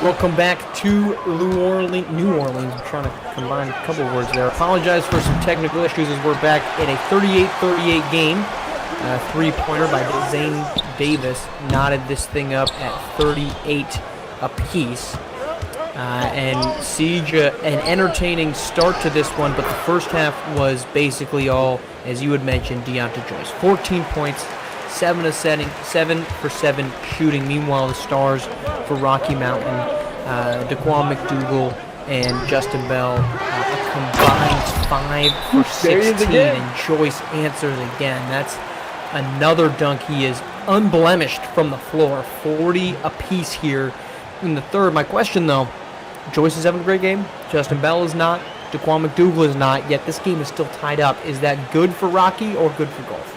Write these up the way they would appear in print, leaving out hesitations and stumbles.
Welcome back to New Orleans. I'm trying to combine a couple of words there. Apologize for some technical issues as we're back in a 38-38 game. Three-pointer by Zane Davis knotted this thing up at 38 apiece. And Siege, an entertaining start to this one, but the first half was basically all, as you had mentioned, Deontay Joyce. 14 points, 7 for 7 shooting. Meanwhile, the stars for Rocky Mountain, Daquan McDougal and Justin Bell, a combined 5 for 16, and Joyce answers again. That's another dunk. He is unblemished from the floor. 40 apiece here in the third. My question, though, Joyce is having a great game. Justin Bell is not. Daquan McDougal is not. Yet this game is still tied up. Is that good for Rocky or good for Gulf?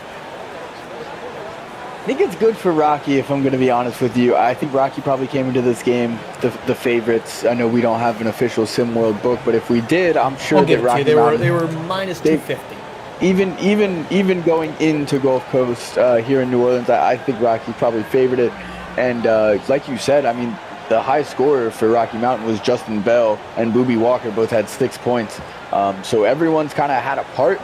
I think it's good for Rocky, if I'm going to be honest with you. I think Rocky probably came into this game the favorites. I know we don't have an official SimWorld book, but if we did, I'm sure that Rocky Mountain, they were minus 250. Even going into Gulf Coast here in New Orleans, I think Rocky probably favored it. And like you said, I mean, the high scorer for Rocky Mountain was Justin Bell, and Boobie Walker both had 6 points. So everyone's kind of had a part,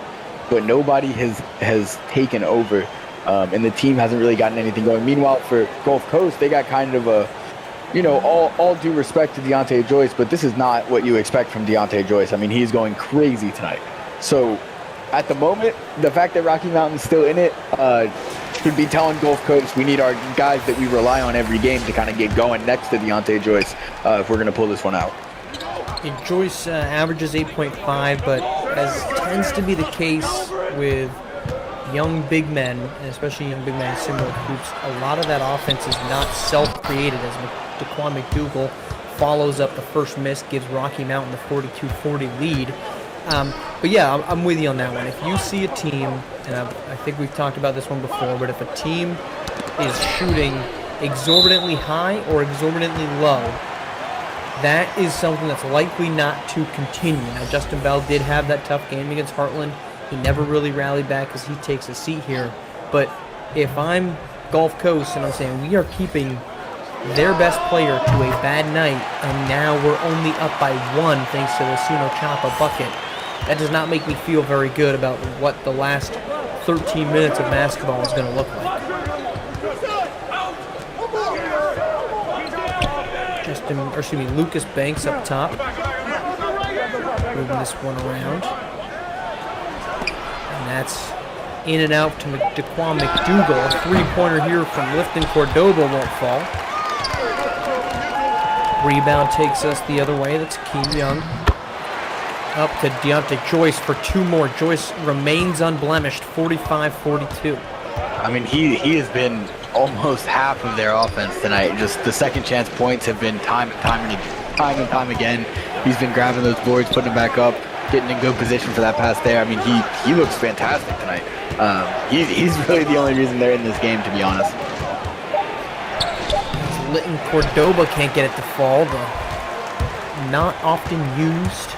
but nobody has taken over. And the team hasn't really gotten anything going. Meanwhile, for Gulf Coast, they got kind of a, all due respect to Deontay Joyce, but this is not what you expect from Deontay Joyce. I mean, he's going crazy tonight. So at the moment, the fact that Rocky Mountain's still in it should be telling Gulf Coast we need our guys that we rely on every game to kind of get going next to Deontay Joyce if we're going to pull this one out. Joyce averages 8.5, but as tends to be the case with young big men, and especially young big men in similar groups, a lot of that offense is not self-created, as Daquan McDougal follows up the first miss, gives Rocky Mountain the 42-40 lead. But yeah, I'm with you on that one. If you see a team, and I think we've talked about this one before, but if a team is shooting exorbitantly high or exorbitantly low, that is something that's likely not to continue. Now, Justin Bell did have that tough game against Heartland. He never really rallied back as he takes a seat here. But if I'm Gulf Coast and I'm saying we are keeping their best player to a bad night, and now we're only up by 1 thanks to the Suno Chapa bucket, that does not make me feel very good about what the last 13 minutes of basketball is going to look like. Lucas Banks up top, moving this one around. And that's in and out to Daquan McDougal. A three-pointer here from Lifton Cordoba won't fall. Rebound takes us the other way. That's Keem Young. Up to Deontay Joyce for 2 more. Joyce remains unblemished, 45-42. I mean, he has been almost half of their offense tonight. Just the second chance points have been time and time again. He's been grabbing those boards, putting them back up, getting in good position for that pass there. I mean, he looks fantastic tonight. He's really the only reason they're in this game, to be honest. Litton Cordoba can't get it to fall. The not often used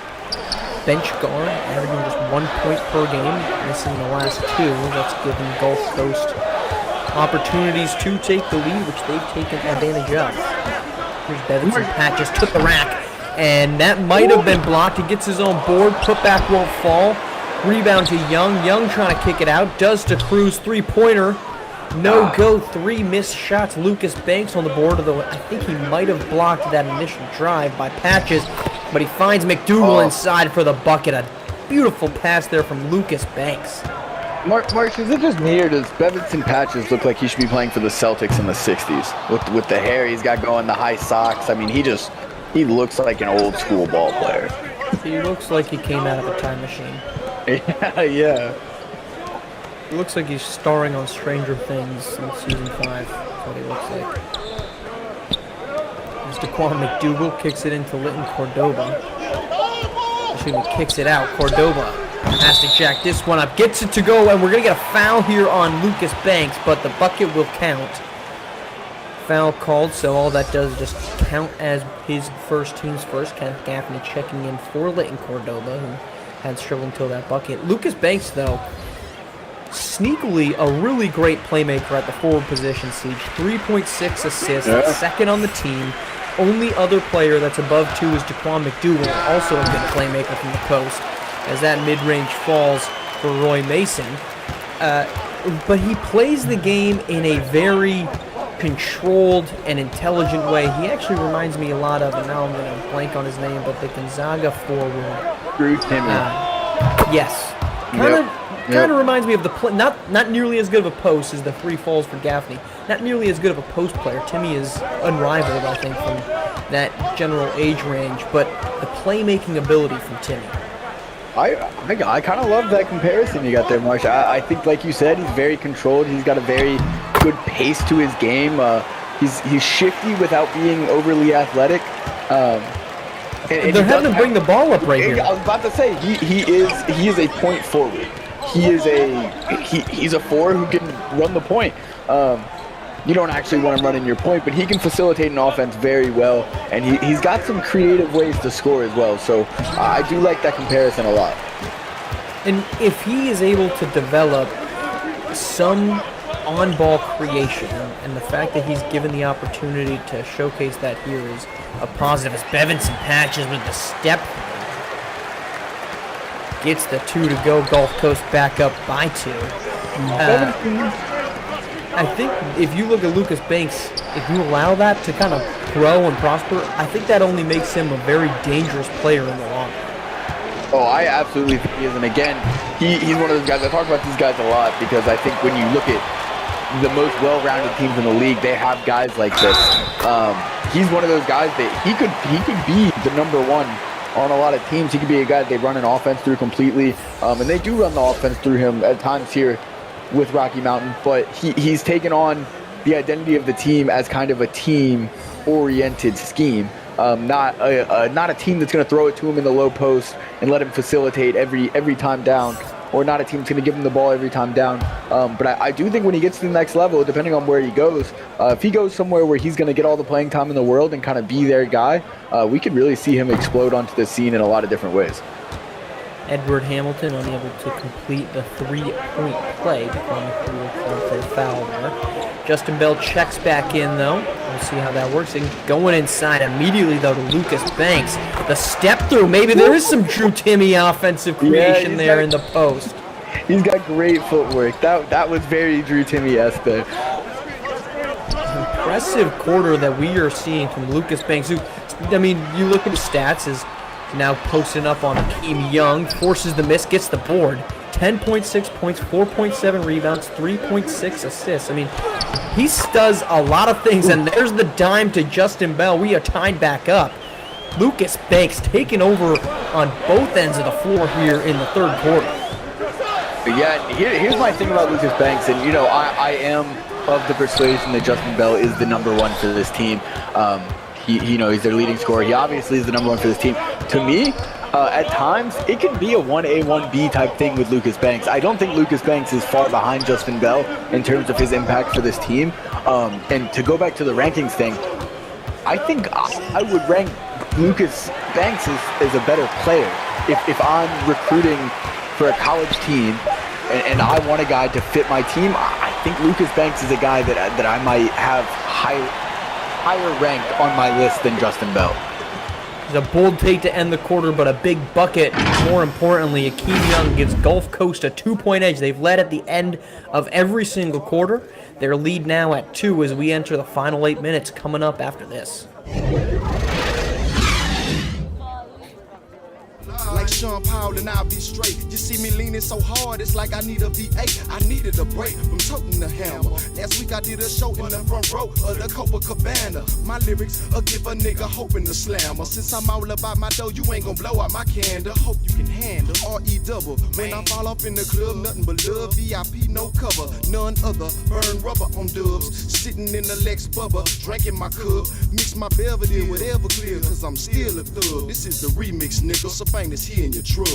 bench guard, averaging just 1 point per game, missing the last 2. That's given Gulf Coast opportunities to take the lead, which they've taken advantage of. Here's Bevinson. Patches took the rack, and that might have been blocked. He gets his own board. Putback won't fall. Rebound to Young. Young trying to kick it out. Does to Cruz. Three-pointer. No-go. 3 missed shots. Lucas Banks on the board, although I think he might have blocked that initial drive by Patches, but he finds McDougal inside for the bucket. A beautiful pass there from Lucas Banks. Mark, is it just me, or does Bevinson Patches look like he should be playing for the Celtics in the 60s? With the hair he's got going, the high socks. I mean, he looks like an old school ball player. He looks like he came out of a time machine. Yeah. It looks like he's starring on Stranger Things in season 5. That's what he looks like. As Daquan McDougal kicks it into Litton Cordoba. Kicks it out. Cordoba has to jack this one up. Gets it to go, and we're going to get a foul here on Lucas Banks, but the bucket will count. Foul called, so all that does is just count as his team's first. Kenneth Gaffney checking in for Litton Cordoba, who had struggled until that bucket. Lucas Banks, though, sneakily a really great playmaker at the forward position, Siege. 3.6 assists, second on the team. only other player that's above 2 is Jaquan McDougal, also a good playmaker from the coast, as that mid-range falls for Roy Mason. But he plays the game in a very controlled and intelligent way. He actually reminds me a lot of, and now I'm going to blank on his name, but the Gonzaga forward. Drew Timme. Yes. Kind of reminds me of the not nearly as good of a post as the 3 falls for Gaffney. Not nearly as good of a post player. Timme is unrivaled, I think, from that general age range, but the playmaking ability from Timme. I kind of love that comparison you got there, Marsh. I think, like you said, he's very controlled. He's got a very good pace to his game. He's shifty without being overly athletic. And they're having to bring the ball up right here. I was about to say he is a point forward. He's a 4 who can run the point. You don't actually want him running your point, but he can facilitate an offense very well, and he's got some creative ways to score as well. So I do like that comparison a lot. And if he is able to develop some on-ball creation, and the fact that he's given the opportunity to showcase that here is a positive. As Bevinson Patches with the step gets the 2 to go. Gulf Coast back up by 2. I think if you look at Lucas Banks, if you allow that to kind of grow and prosper, I think that only makes him a very dangerous player in the long run. Oh, I absolutely think he is. And again, he's one of those guys. I talk about these guys a lot because I think when you look at the most well-rounded teams in the league, they have guys like this. He's one of those guys that he could be the number 1 on a lot of teams. He could be a guy that they run an offense through completely, and they do run the offense through him at times here with Rocky Mountain, but he's taken on the identity of the team as kind of a team-oriented scheme, not a team that's going to throw it to him in the low post and let him facilitate every time down, or not a team that's going to give him the ball every time down. But I do think when he gets to the next level, depending on where he goes, if he goes somewhere where he's going to get all the playing time in the world and kind of be their guy, we could really see him explode onto the scene in a lot of different ways. Edward Hamilton unable to complete the 3-point play before McCool called for a foul there. Justin Bell checks back in, though. We'll see how that works. And going inside immediately, though, to Lucas Banks. The step through. Maybe there is some Drew Timme offensive creation there in the post. He's got great footwork. That was very Drew Timme-esque there. Impressive quarter that we are seeing from Lucas Banks, who, I mean, you look at his stats, is now posting up on Akeem Young, forces the miss, gets the board. 10.6 points, 4.7 rebounds, 3.6 assists. I mean, he does a lot of things, and there's the dime to Justin Bell. We are tied back up. Lucas Banks taking over on both ends of the floor here in the third quarter. Yeah, here's my thing about Lucas Banks, and I am of the persuasion that Justin Bell is the number 1 for this team. He's their leading scorer. He obviously is the number 1 for this team. To me, at times, it can be a 1A, 1B type thing with Lucas Banks. I don't think Lucas Banks is far behind Justin Bell in terms of his impact for this team. And to go back to the rankings thing, I think I would rank Lucas Banks as a better player. If I'm recruiting for a college team and I want a guy to fit my team, I think Lucas Banks is a guy that I might have higher ranked on my list than Justin Bell. It's a bold take to end the quarter, but a big bucket. More importantly, Akeem Young gives Gulf Coast a 2-point edge. They've led at the end of every single quarter. Their lead now at 2 as we enter the final 8 minutes coming up after this. Like Sean Paul and I'll be straight. You see me leaning so hard, it's like I need a V8. I needed a break from toting the hammer. Last week I did a show in the front row of the Copacabana. My lyrics will give a nigga hope in the slammer. Since I'm all about my dough, you ain't gon' blow out my candle. Hope you can handle R.E. double. When I fall off in the club, nothing but love. VIP, no cover, none other. Burn rubber on dubs. Sitting in the Lex Bubba, drinking my cup. Mix my Belvedere with Everclear, cause I'm still a thug. This is the remix, nigga. So bang this here in your truck.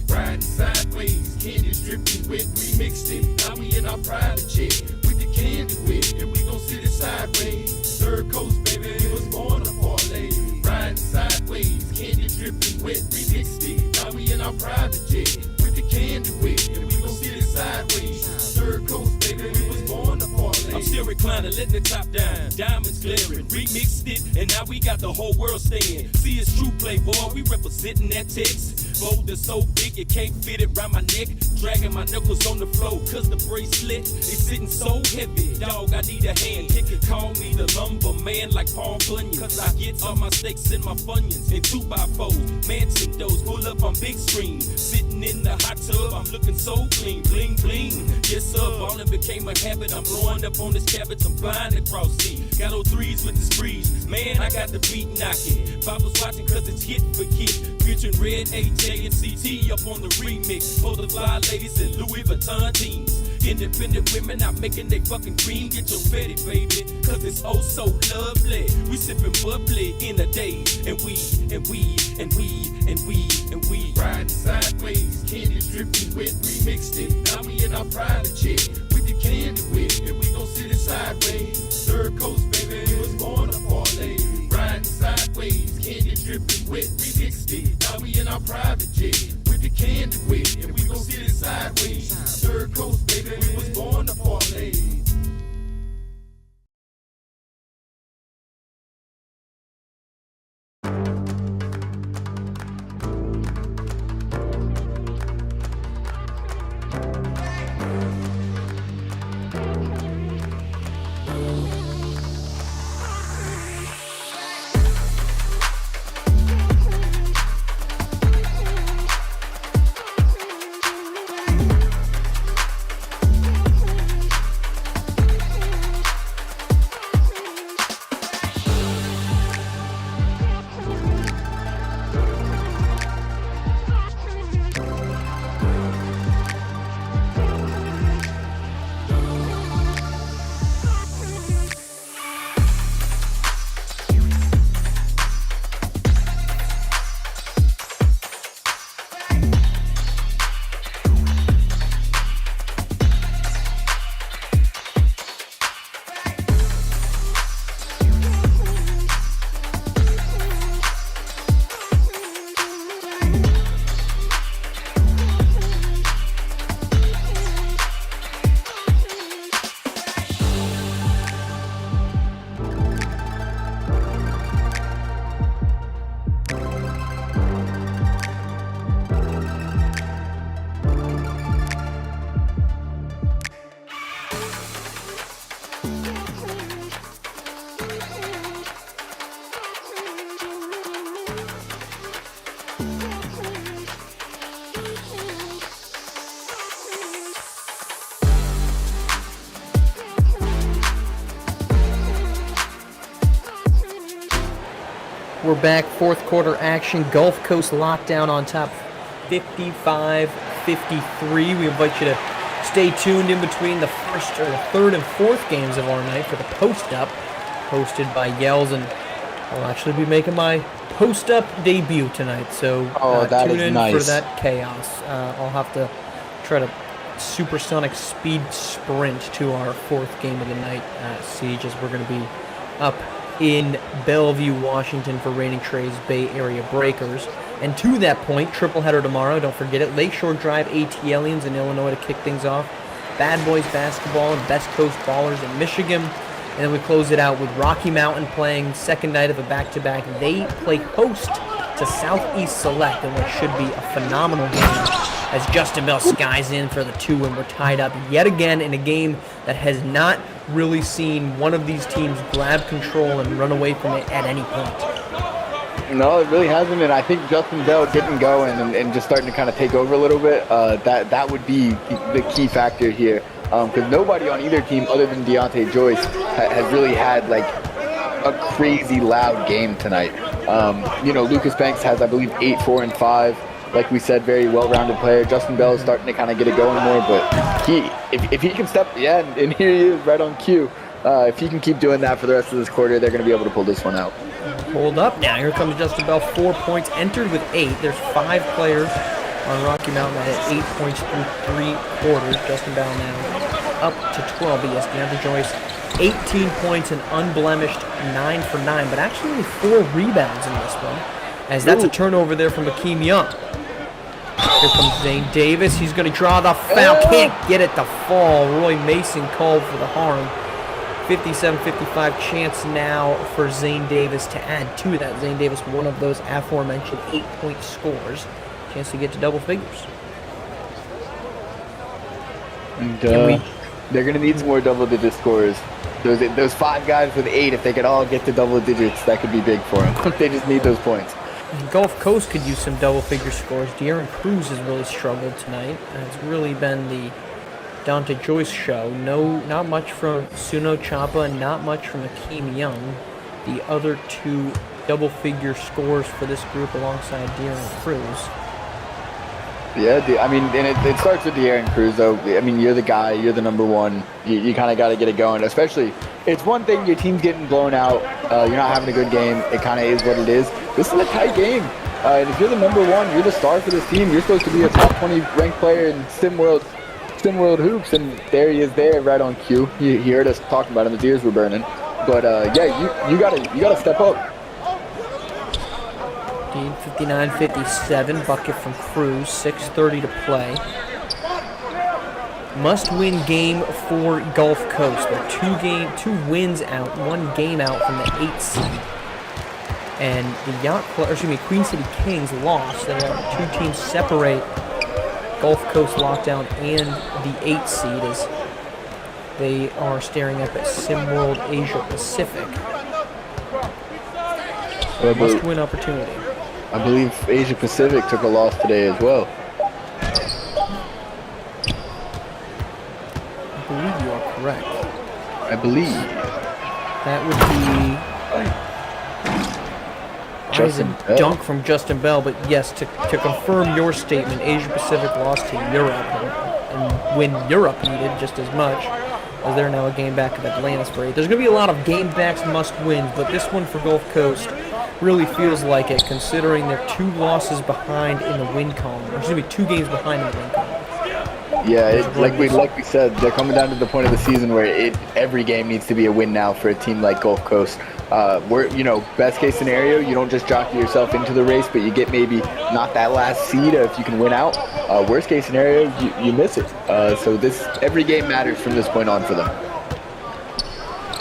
Riding sideways, candy dripping wet, we mixed it. Now we in our private jet with the candy wet, and we gon' sit it sideways. Third coast, baby, it was born a parlay. Riding sideways, candy dripping wet, we mixed it. Now we in our private jet with the candy wet, and we gon' sit it sideways. Third coast, baby, we was born a parlay. I'm still recliner, let the top down. Diamonds glaring, remixed it, and now we got the whole world staying. See, it's true, playboy, we representing that text. Bold and so big, you can't fit it round my neck. Dragging my knuckles on the floor, cause the bracelet is sitting so heavy. Dog, I need a hand. Kick it, call me the lumber man like Paul Bunyan. Cause I get all my steaks and my funyuns in 2x4. Mansion doors, pull up on big screen. Sitting in the hot tub, I'm looking so clean. Bling, bling. Yes, sir, ballin' became a habit. I'm blowing up on this cabbage, I'm flying across sea. Got no threes with the sprees. Man, I got the beat knocking. Papa's watching cause it's hit for hit. Featuring Red, AJ, and CT up on the remix. For the fly ladies and Louis Vuitton teams. Independent women out making they fucking cream. Get your fetty, baby, cause it's oh so lovely. We sipping bubbly in a day. And we riding sideways, candy dripping wet, remixed it. Now we in our private jet with the candy wet, and we gon' sit it sideways. Third coast, baby, we was born to parlay. Riding sideways, candy dripping wet, remixed it. Now we in our private jet with the candy wet, and we gon' sit it sideways. Third coast, baby, we was born to parlay. We're back, fourth quarter action. Gulf Coast lockdown on top, 55-53. We invite you to stay tuned in between the third and fourth games of our night for the post-up, hosted by Yells, and I'll actually be making my post-up debut tonight. So tune in for that chaos. I'll have to try to supersonic speed sprint to our fourth game of the night, Siege, as we're going to be up in Bellevue, Washington for reigning Treys Bay Area Breakers. And to that point, triple header tomorrow, don't forget it. Lakeshore Drive ATLians in Illinois to kick things off. Bad Boys Basketball and Best Coast Ballers in Michigan. And then we close it out with Rocky Mountain playing second night of a back-to-back. They play host to Southeast Select in what should be a phenomenal game as Justin Bell skies in for the 2 and we're tied up yet again in a game that has not really seen one of these teams grab control and run away from it at any point. No, it really hasn't, and I think Justin Bell getting going and just starting to kind of take over a little bit, that would be the key factor here, because nobody on either team other than Deontay Joyce has really had like a crazy loud game tonight. Lucas Banks has, I believe, 8, 4, and 5. Like we said, very well-rounded player. Justin Bell is starting to kind of get it going more, but if he can step, and here he is right on cue. If he can keep doing that for the rest of this quarter, they're going to be able to pull this one out. Hold up now. Here comes Justin Bell, 4 points, entered with 8. There's 5 players on Rocky Mountain that had 8 points through 3 quarters. Justin Bell now up to 12. But yes, Deontay Joyce, 18 points and unblemished, 9 for 9, but actually only 4 rebounds in this one, as that's a turnover there from Akeem Young. Here comes Zane Davis. He's going to draw the foul. Can't get it to fall. Roy Mason called for the harm. 57-55 chance now for Zane Davis to add to that. Zane Davis, one of those aforementioned 8-point scores. Chance to get to double figures. And they're going to need some more double-digit scores. Those 5 guys with 8, if they could all get to double digits, that could be big for them. They just need those points. Gulf Coast could use some double-figure scores. De'Aaron Cruz has really struggled tonight. It's really been the Dante Joyce show. Not much from Suno Chapa, and not much from Akeem Young. The other 2 double-figure scores for this group alongside De'Aaron Cruz. Yeah, I mean, and it starts with De'Aaron Cruz, though. I mean, you're the guy, you're the number one. You kind of got to get it going, especially, it's one thing your team's getting blown out, you're not having a good game, it kind of is what it is. This is a tight game, and if you're the number one, you're the star for this team, you're supposed to be a top 20 ranked player in Sim World hoops, and there he is there, right on cue. He heard us talking about him, his ears were burning. But, yeah, you gotta step up. 59-57, bucket from Cruz, 6:30 to play. Must-win game for Gulf Coast. They're 2 wins out, 1 game out from the 8th seed. And the Queen City Kings lost. They are 2 teams separate Gulf Coast Lockdown and the 8th seed as they are staring up at SimWorld Asia Pacific. Must-win opportunity. I believe Asia Pacific took a loss today as well. I believe you are correct. I believe. That would be Justin a Bell. dunk from Justin Bell, but yes, to confirm your statement, Asia Pacific lost to Europe, and when Europe needed just as much, as they're now a game back of Atlantis for 8. There's going to be a lot of game backs must-wins, but this one for Gulf Coast really feels like it, considering they're 2 losses behind in the win column. Or excuse me, 2 games behind in the win column. Yeah, like we said, they're coming down to the point of the season where every game needs to be a win now for a team like Gulf Coast. Best case scenario, you don't just jockey yourself into the race, but you get maybe not that last seed if you can win out. Worst case scenario, you miss it. So every game matters from this point on for them.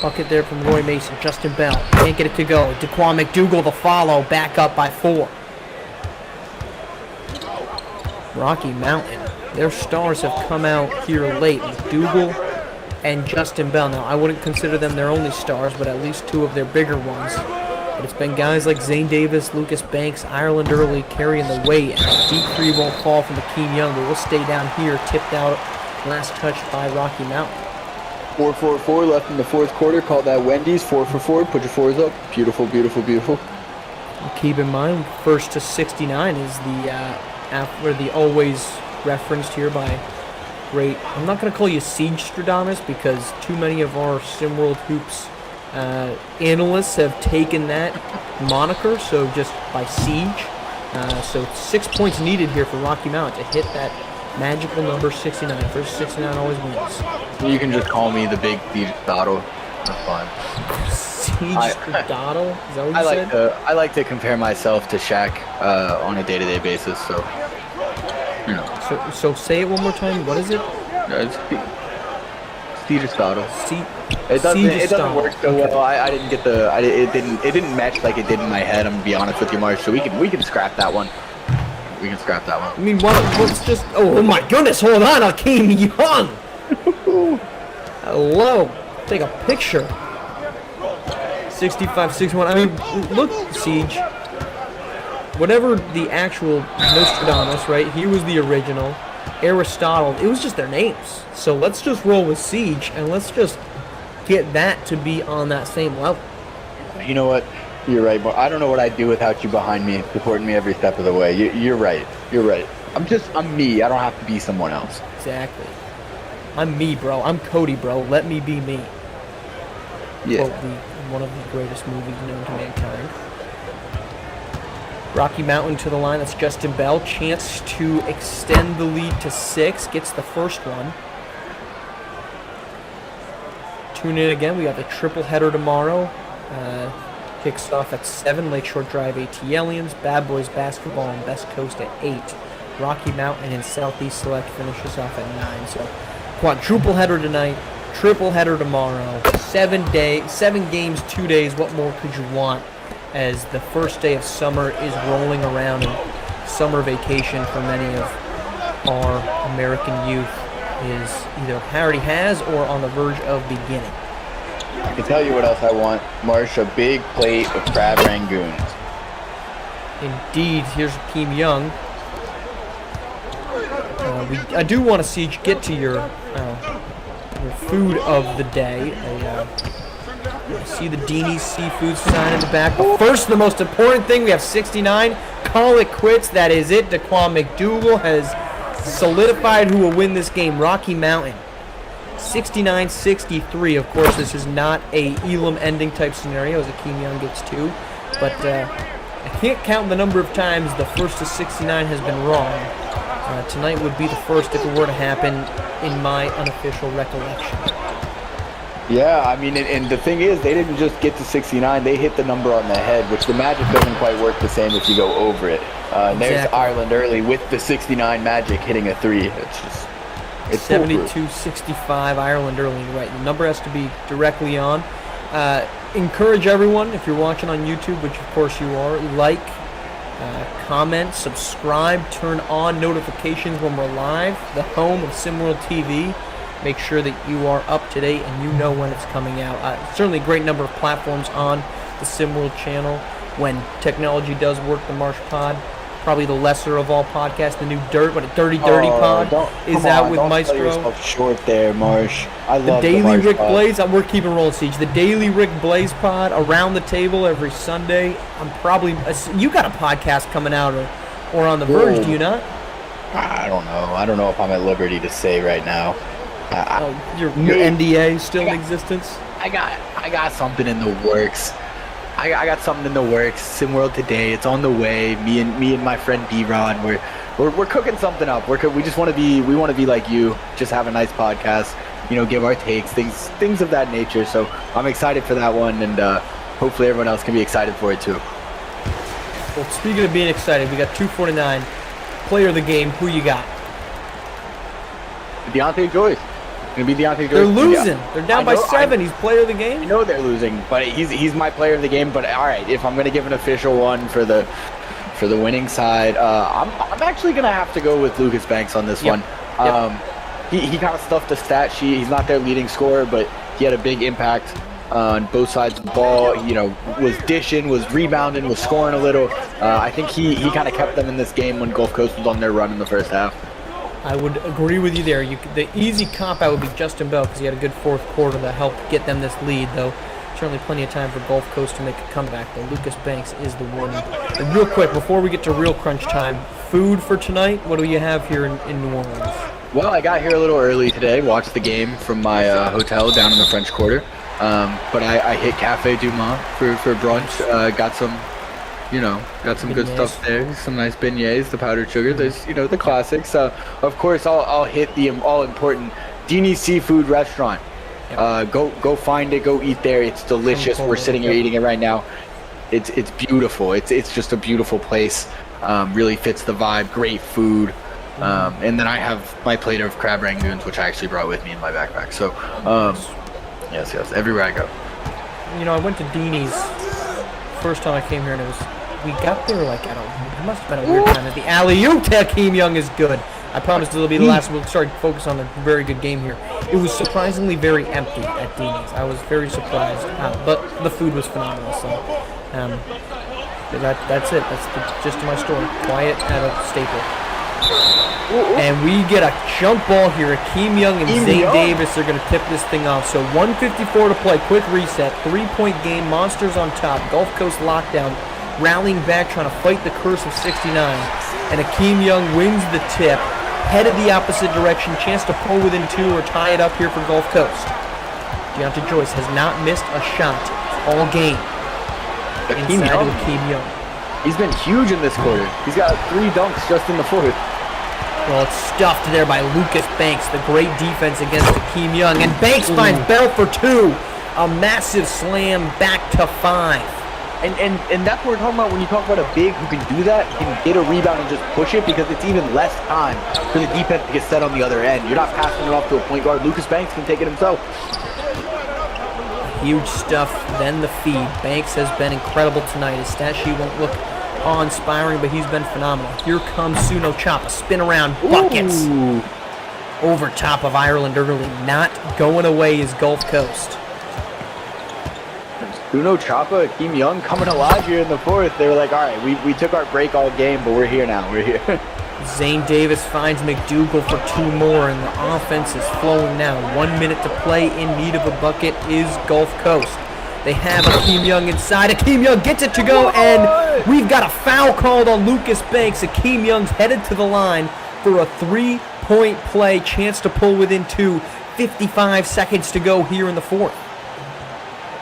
Bucket there from Roy Mason. Justin Bell can't get it to go. Daquan McDougal the follow, back up by 4. Rocky Mountain. Their stars have come out here late. McDougal and Justin Bell. Now, I wouldn't consider them their only stars, but at least 2 of their bigger ones. But it's been guys like Zane Davis, Lucas Banks, Ireland Early carrying the weight. And a deep 3 won't fall from Akeem Young, but will stay down here, tipped out, last touch by Rocky Mountain. 4-4-4 left in the 4th quarter. Call that Wendy's. 4 for 4. Put your 4s up. Beautiful, beautiful, beautiful. Keep in mind, 1st to 69 is the always referenced here by great. I'm not going to call you Siege Stradamus because too many of our SimWorld Hoops analysts have taken that moniker. So just by Siege. So 6 points needed here for Rocky Mountain to hit that magical number 69. First 69 always wins. You can just call me the big Siege Stradato. That's fine. Siege Stradato? Is that what you said? I like to compare myself to Shaq on a day-to-day basis. So, you know. So say it one more time. What is it? Siege Stradato. It doesn't work so well. I didn't get it didn't match like it did in my head. I'm gonna be honest with you, Mark. So we can scrap that one. We can scrap that one. I mean, let's just. Oh my goodness! Hold on, Akeem Young. Hello. Take a picture. 65-61. I mean, look, Siege. Whatever the actual Nostradamus, right? He was the original. Aristotle. It was just their names. So let's just roll with Siege and let's just get that to be on that same level. You know what? You're right, but I don't know what I'd do without you behind me, supporting me every step of the way. You're right. You're right. I'm me. I don't have to be someone else. Exactly. I'm me, bro. I'm Cody, bro. Let me be me. Yeah. Quote one of the greatest movies known to mankind. Rocky Mountain to the line. That's Justin Bell. Chance to extend the lead to 6. Gets the first one. Tune in again. We got the triple header tomorrow. Kicks off at 7. Lakeshore Drive AT Aliens. Bad Boys Basketball on Best Coast at 8. Rocky Mountain and Southeast Select finishes off at 9. So quadruple header tonight. triple header tomorrow. 7 games, 2 days. What more could you want? As the first day of summer is rolling around, and summer vacation for many of our American youth is either already has or on the verge of beginning. I can tell you what else I want, Marsh, a big plate of crab rangoons. Indeed, here's Akeem Young. I do want to see you get to your food of the day. I see the Deanie's Seafood sign in the back. But first, the most important thing, we have 69. Call it quits. That is it. Daquan McDougal has solidified who will win this game. Rocky Mountain. 69-63. Of course, this is not a Elam ending type scenario as Akeem Young gets 2. But I can't count the number of times the first to 69 has been wrong. Tonight would be the first if it were to happen in my unofficial recollection. Yeah, I mean, and the thing is, they didn't just get to 69, they hit the number on the head, which the Magic doesn't quite work the same if you go over it. There's Ireland early with the 69 Magic hitting a 3. It's 72-65 Ireland early, right. The number has to be directly on. Encourage everyone, if you're watching on YouTube, which of course you are, like, comment, subscribe, turn on notifications when we're live, the home of SimWorld TV. Make sure that you are up to date and you know when it's coming out. Certainly a great number of platforms on the SimWorld channel. When technology does work, the Marsh Pod, probably the lesser of all podcasts, the new Dirty Pod is out with Maestro. Don't sell yourself short there, Marsh. I love the Daily Marsh Rick Pod. Blaze. We're keeping rolling, Siege. The Daily Rick Blaze Pod around the table every Sunday. You got a podcast coming out or on the verge, do you not? I don't know. I don't know if I'm at liberty to say right now. Your NDA still in existence? I got something in the works. I got something in the works. SimWorld Today, it's on the way. Me and my friend D-Ron, we're cooking something up. We just want to be like you, just have a nice podcast, give our takes, things of that nature. So I'm excited for that one, and hopefully everyone else can be excited for it too. Well, speaking of being excited, we got 249 player of the game. Who you got? Deontay Joyce. Gonna be Deontay Joyce. They're losing. They're down by 7. He's player of the game. I know they're losing, but he's my player of the game. But all right, if I'm gonna give an official one for the winning side, I'm actually gonna have to go with Lucas Banks on this one. He kind of stuffed the stat sheet. He's not their leading scorer, but he had a big impact on both sides of the ball. Was dishing, was rebounding, was scoring a little. I think he kind of kept them in this game when Gulf Coast was on their run in the first half. I would agree with you there. The easy cop-out would be Justin Bell because he had a good fourth quarter that helped get them this lead, though certainly plenty of time for Gulf Coast to make a comeback, though Lucas Banks is the one. And real quick, before we get to real crunch time, food for tonight, what do you have here in New Orleans? Well, I got here a little early today, watched the game from my hotel down in the French Quarter, but I hit Cafe Du Mont for brunch, got some good stuff there. Some nice beignets, the powdered sugar. There's, the classics. Of course, I'll hit the all-important Deanie's Seafood Restaurant. Yep. Go find it. Go eat there. It's delicious. We're sitting here eating it right now. It's beautiful. It's just a beautiful place. Really fits the vibe. Great food. And then I have my plate of crab rangoons, which I actually brought with me in my backpack. So, yes, everywhere I go. I went to Deanie's first time I came here, and we got there it must have been a weird time. The alley-oop to Akeem Young is good. I promised it'll be the last. We'll start focus on a very good game here. It was surprisingly very empty at Deanie's. I was very surprised, but the food was phenomenal. So that's it. That's the gist of my story. Quiet at a staple. And we get a jump ball here. Akeem Young and Zane Davis are going to tip this thing off. So 1:54 to play. Quick reset. 3-point game. Monsters on top. Gulf Coast lockdown. Rallying back, trying to fight the curse of 69. And Akeem Young wins the tip. Headed the opposite direction. Chance to pull within 2 or tie it up here for Gulf Coast. Deontay Joyce has not missed a shot all game. Inside to Akeem Young. He's been huge in this quarter. He's got 3 dunks just in the fourth. Well, it's stuffed there by Lucas Banks. The great defense against Akeem Young. And Banks finds Bell for 2. A massive slam back to 5. And that's what we're talking about when you talk about a big who can do that, can get a rebound and just push it, because it's even less time for the defense to get set on the other end. You're not passing it off to a point guard. Lucas Banks can take it himself. Huge stuff, then the feed. Banks has been incredible tonight. His stat sheet won't look awe-inspiring, but he's been phenomenal. Here comes Suno Chapa, spin around, buckets. Ooh. Over top of Ireland early. Not going away is Gulf Coast. Uno Chapa, Akeem Young coming alive here in the fourth. They were like, all right, we took our break all game, but we're here now. We're here. Zane Davis finds McDougal for 2 more, and the offense is flowing now. 1 minute to play. In need of a bucket is Gulf Coast. They have Akeem Young inside. Akeem Young gets it to go, and we've got a foul called on Lucas Banks. Akeem Young's headed to the line for a 3-point play. Chance to pull within 2. 55 seconds to go here in the fourth.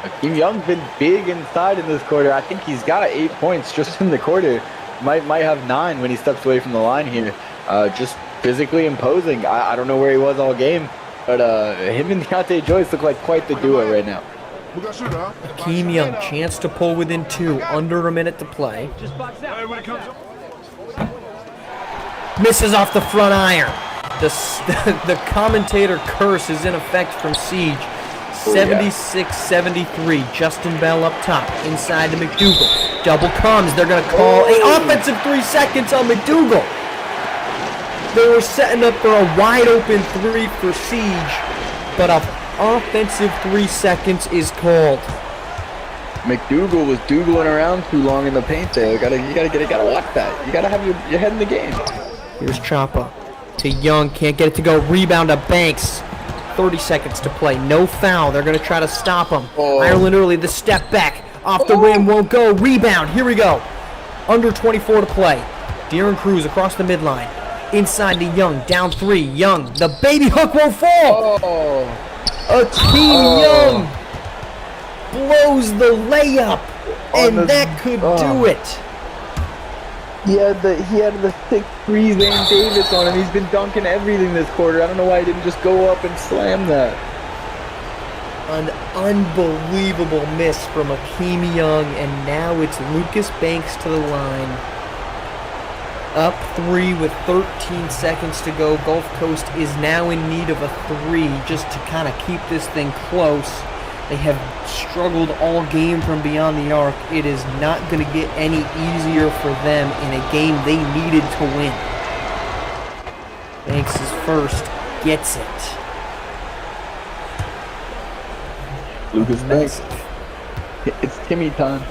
Akeem Young's been big inside in this quarter. I think he's got 8 points just in the quarter. Might have 9 when he steps away from the line here. Just physically imposing. I don't know where he was all game, but him and Deontay Joyce look like quite the duo right now. Akeem Young, chance to pull within 2. Under a minute to play. Misses off the front iron. The commentator curse is in effect from Siege. 76-73. Justin Bell up top. Inside to McDougal. Double comes. They're going to call an offensive 3 seconds on McDougal. They were setting up for a wide open 3 for Siege, but an offensive 3 seconds is called. McDougal was doogling around too long in the paint there. You gotta watch that. You gotta have your head in the game. Here's Chapa to Young. Can't get it to go. Rebound to Banks. 30 seconds to play. No foul. They're going to try to stop him. Ireland early. The step back. Off the rim. Won't go. Rebound. Here we go. Under 24 to play. De'Aaron Cruz across the midline. Inside to Young. Down 3. Young. The baby hook won't fall. Akeem Young blows the layup. And that could do it. He had the thick 3 Zane Davis on him. He's been dunking everything this quarter. I don't know why he didn't just go up and slam that. An unbelievable miss from Akeem Young, and now it's Lucas Banks to the line. Up 3 with 13 seconds to go. Gulf Coast is now in need of a 3 just to kind of keep this thing close. They have struggled all game from beyond the arc. It is not going to get any easier for them in a game they needed to win. Banks is first, gets it. Lucas Banks. It's Timmy time.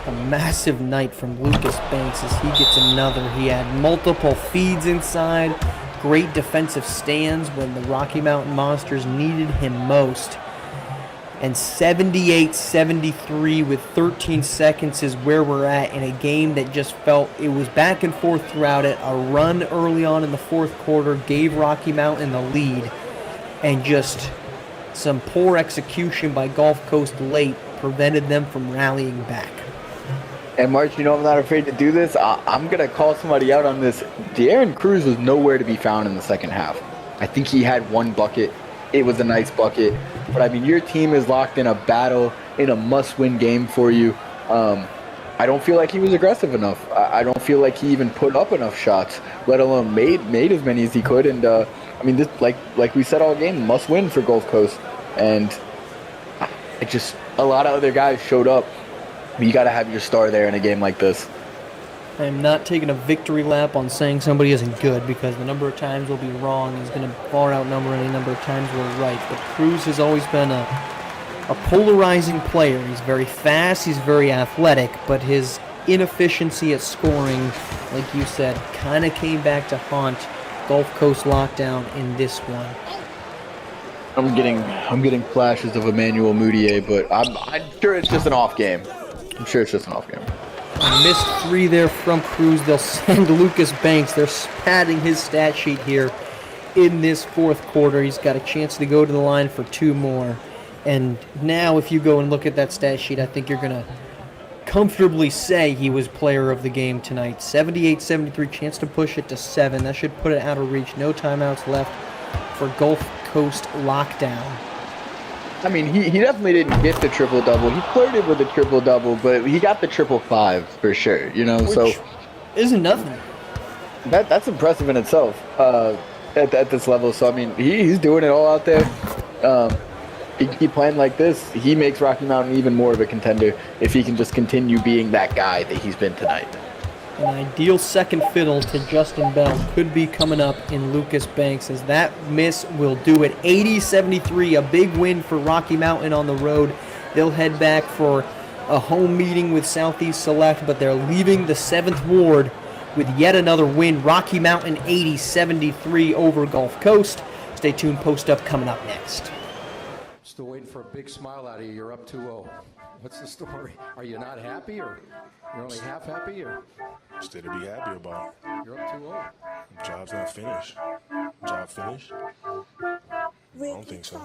A massive night from Lucas Banks as he gets another. He had multiple feeds inside, great defensive stands when the Rocky Mountain Monsters needed him most. And 78-73 with 13 seconds is where we're at in a game that just felt it was back and forth throughout it. A run early on in the fourth quarter gave Rocky Mountain the lead, and just some poor execution by Gulf Coast late prevented them from rallying back. And March, you know I'm not afraid to do this. I'm going to call somebody out on this. De'Aaron Cruz was nowhere to be found in the second half. I think he had 1 bucket. It was a nice bucket. But, I mean, your team is locked in a battle, in a must-win game for you. I don't feel like he was aggressive enough. I don't feel like he even put up enough shots, let alone made as many as he could. And, I mean, this like we said all game, must-win for Gulf Coast. And it just a lot of other guys showed up. You got to have your star there in a game like this. I am not taking a victory lap on saying somebody isn't good, because the number of times we'll be wrong is going to far outnumber any number of times we're right. But Cruz has always been a polarizing player. He's very fast, he's very athletic, but his inefficiency at scoring, like you said, kind of came back to haunt Gulf Coast lockdown in this one. I'm getting flashes of Emmanuel Mudiay, but I'm sure it's just an off game. A missed 3 there from Cruz. They'll send Lucas Banks. They're padding his stat sheet here in this fourth quarter. He's got a chance to go to the line for 2 more. And now if you go and look at that stat sheet, I think you're going to comfortably say he was player of the game tonight. 78-73, chance to push it to 7. That should put it out of reach. No timeouts left for Gulf Coast lockdown. I mean, he definitely didn't get the triple-double. He flirted with the triple-double, but he got the triple-5 for sure, you know? So Which isn't nothing. that's impressive in itself at this level. So, I mean, he's doing it all out there. He keep playing like this, he makes Rocky Mountain even more of a contender if he can just continue being that guy that he's been tonight. An ideal second fiddle to Justin Bell could be coming up in Lucas Banks, as that miss will do it. 80-73, a big win for Rocky Mountain on the road. They'll head back for a home meeting with Southeast Select, but they're leaving the 7th Ward with yet another win. Rocky Mountain 80-73 over Gulf Coast. Stay tuned, post up coming up next. Still waiting for a big smile out of you. You're up 2-0. What's the story? Are you not happy, or you're only half happy, or Still to be happy about. you're up 2-0? Job's not finished. Job finished? I don't think so.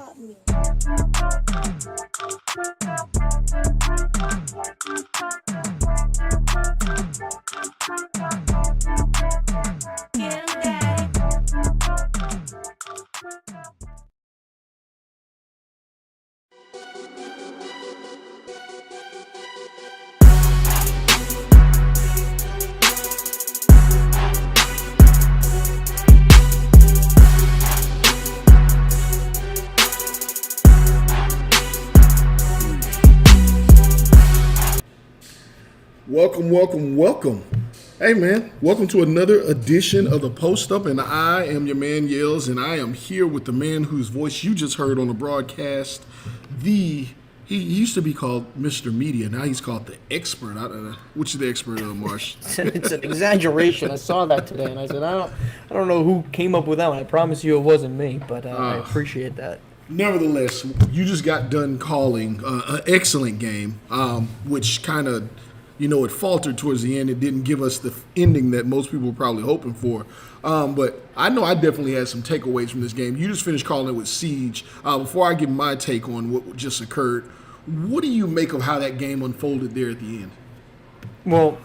Welcome. Hey, man, welcome to another edition of the Post Up, and I am your man, Yells, and I am here with the man whose voice you just heard on the broadcast. He used to be called Mr. Media. Now he's called the expert. I don't know. Which is the expert of Marsh? It's an exaggeration. I saw that today, and I said, I don't know who came up with that one. I promise you it wasn't me, but I appreciate that. Nevertheless, you just got done calling an excellent game, which kind of, it faltered towards the end. It didn't give us the ending that most people were probably hoping for. But I know I definitely had some takeaways from this game. You just finished calling it with Siege. Before I give my take on what just occurred, what do you make of how that game unfolded there at the end? Well,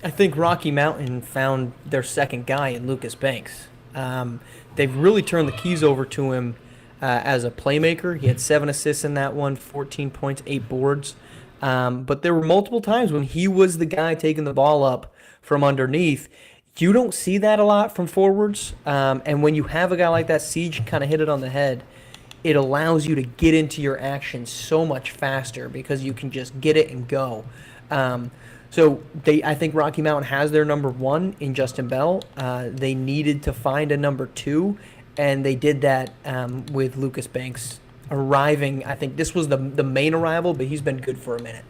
I think Rocky Mountain found their second guy in Lucas Banks. They've really turned the keys over to him as a playmaker. He had 7 assists in that one, 14 points, 8 boards. But there were multiple times when he was the guy taking the ball up from underneath. You don't see that a lot from forwards. And when you have a guy like that, Siege kind of hit it on the head. It allows you to get into your action so much faster because you can just get it and go. I think Rocky Mountain has their number one in Justin Bell. They needed to find a number 2, and they did that with Lucas Banks arriving. I think this was the main arrival, but he's been good for a minute.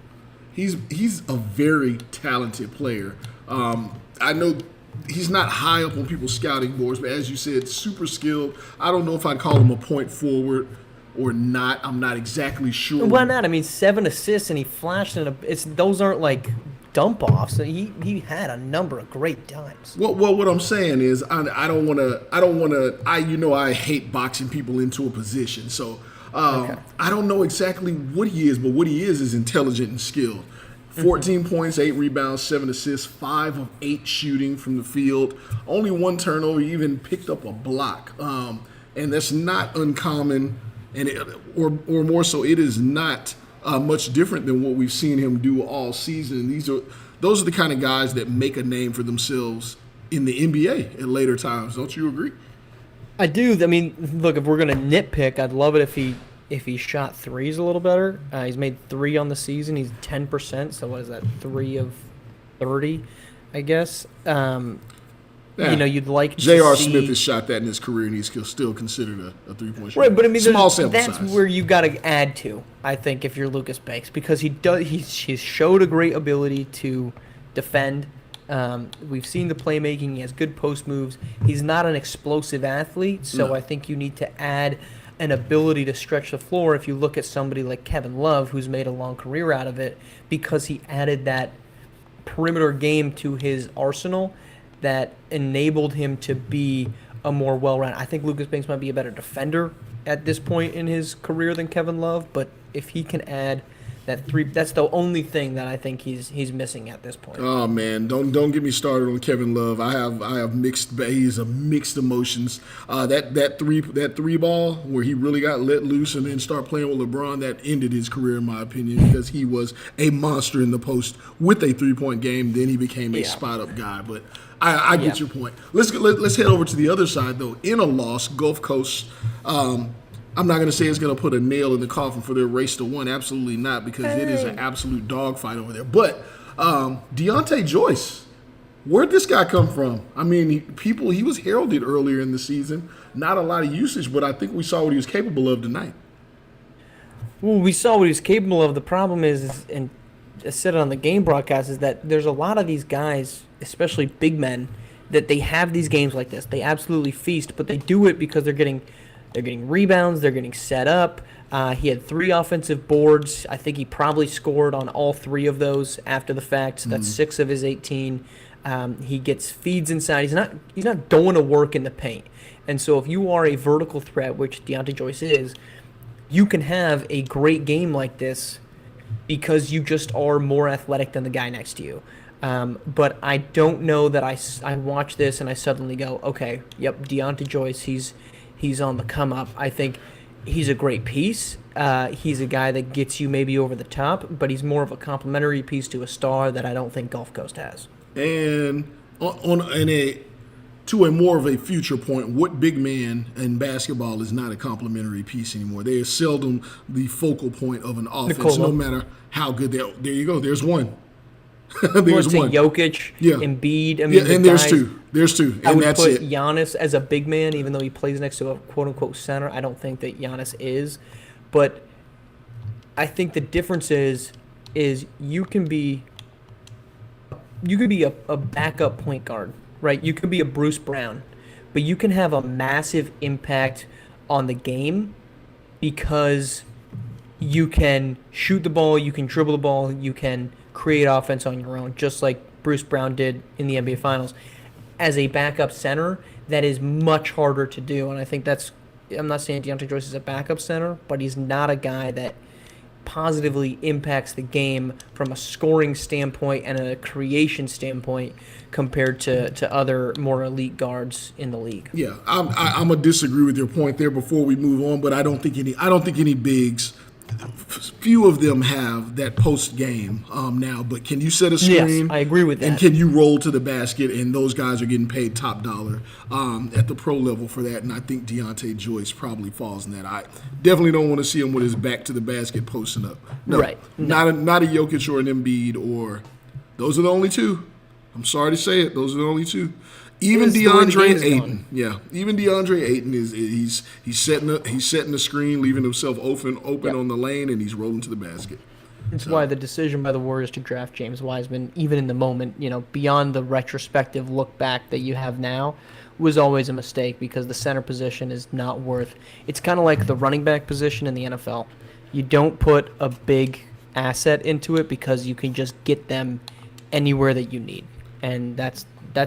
He's a very talented player. I know he's not high up on people's scouting boards, but as you said, super skilled. I don't know if I'd call him a point forward or not. I'm not exactly sure. Why not? I mean, 7 assists and he flashed in those aren't like dump offs. He had a number of great times. Well, what I'm saying is I don't want to. I hate boxing people into a position. So Okay. I don't know exactly what he is, but what he is intelligent and skilled. 14 points, 8 rebounds, 7 assists, 5 of 8 shooting from the field. Only 1 turnover. He even picked up a block, and that's not uncommon. Or more so, it is not much different than what we've seen him do all season. Those are the kind of guys that make a name for themselves in the NBA at later times. Don't you agree? I do. I mean, look, if we're gonna nitpick, I'd love it if he shot threes a little better. He's made 3 on the season. He's 10%. So what is that? 3 of 30, I guess. You'd like to J.R. see... Smith has shot that in his career, and he's still considered a three-point shooter. Right, but I mean, small sample that's size. where you got to add to, I think, if you're Lucas Banks, because he's showed a great ability to defend. We've seen the playmaking. He has good post moves. He's not an explosive athlete, so No. I think you need to add an ability to stretch the floor. If you look at somebody like Kevin Love, who's made a long career out of it, because he added that perimeter game to his arsenal that enabled him to be a more well-rounded. I think Lucas Banks might be a better defender at this point in his career than Kevin Love, but if he can add that three. That's the only thing that I think he's missing at this point. Oh man, don't get me started on Kevin Love. I have mixed. He's a mixed emotions. That three ball where he really got let loose and then start playing with LeBron, that ended his career in my opinion, because he was a monster in the post with a 3-point game. Then he became a spot up guy. But I get your point. Let's head over to the other side though. In a loss, Gulf Coast. I'm not going to say it's going to put a nail in the coffin for their race to 1. Absolutely not, because it is an absolute dogfight over there. But Deontay Joyce, where'd this guy come from? I mean, he was heralded earlier in the season. Not a lot of usage, but I think we saw what he was capable of tonight. Well, we saw what he was capable of. The problem is, and I said it on the game broadcast, is that there's a lot of these guys, especially big men, that they have these games like this. They absolutely feast, but they do it because they're getting rebounds, they're getting set up. He had 3 offensive boards. I think he probably scored on all 3 of those after the fact. So that's 6 of his 18. He gets feeds inside. He's not going to work in the paint. And so if you are a vertical threat, which Deontay Joyce is, you can have a great game like this because you just are more athletic than the guy next to you. But I don't know that I watch this and I suddenly go, okay, yep, Deontay Joyce, he's on the come up. I think he's a great piece. He's a guy that gets you maybe over the top, but he's more of a complementary piece to a star that I don't think Gulf Coast has. And to a more of a future point, what big man in basketball is not a complementary piece anymore? They are seldom the focal point of an offense, Nikola. no matter how good they are. There you go. There's one. There's one. Jokic, Embiid. I mean, yeah, and there's two. There's two, and I would that's put it. Giannis as a big man, even though he plays next to a quote-unquote center. I don't think that Giannis is. But I think the difference is you can be a backup point guard, right? You could be a Bruce Brown, but you can have a massive impact on the game because you can shoot the ball, you can dribble the ball, you can create offense on your own, just like Bruce Brown did in the NBA Finals. As a backup center, that is much harder to do, and I think I'm not saying Deontay Joyce is a backup center, but he's not a guy that positively impacts the game from a scoring standpoint and a creation standpoint compared to other more elite guards in the league. Yeah, I'm gonna disagree with your point there before we move on, but I don't think any bigs. Few of them have that post game now, but can you set a screen? Yes, I agree with that. And can you roll to the basket? And those guys are getting paid top dollar at the pro level for that. And I think Deontay Joyce probably falls in that. I definitely don't want to see him with his back to the basket posting up. No, right. Not a Jokic or an Embiid, or those are the only two. I'm sorry to say it. Those are the only two. Even DeAndre Ayton, even DeAndre Ayton he's setting the screen, leaving himself open on the lane, and he's rolling to the basket. It's why the decision by the Warriors to draft James Wiseman, even in the moment, beyond the retrospective look back that you have now, was always a mistake because the center position is not worth. It's kind of like the running back position in the NFL. You don't put a big asset into it because you can just get them anywhere that you need, and that's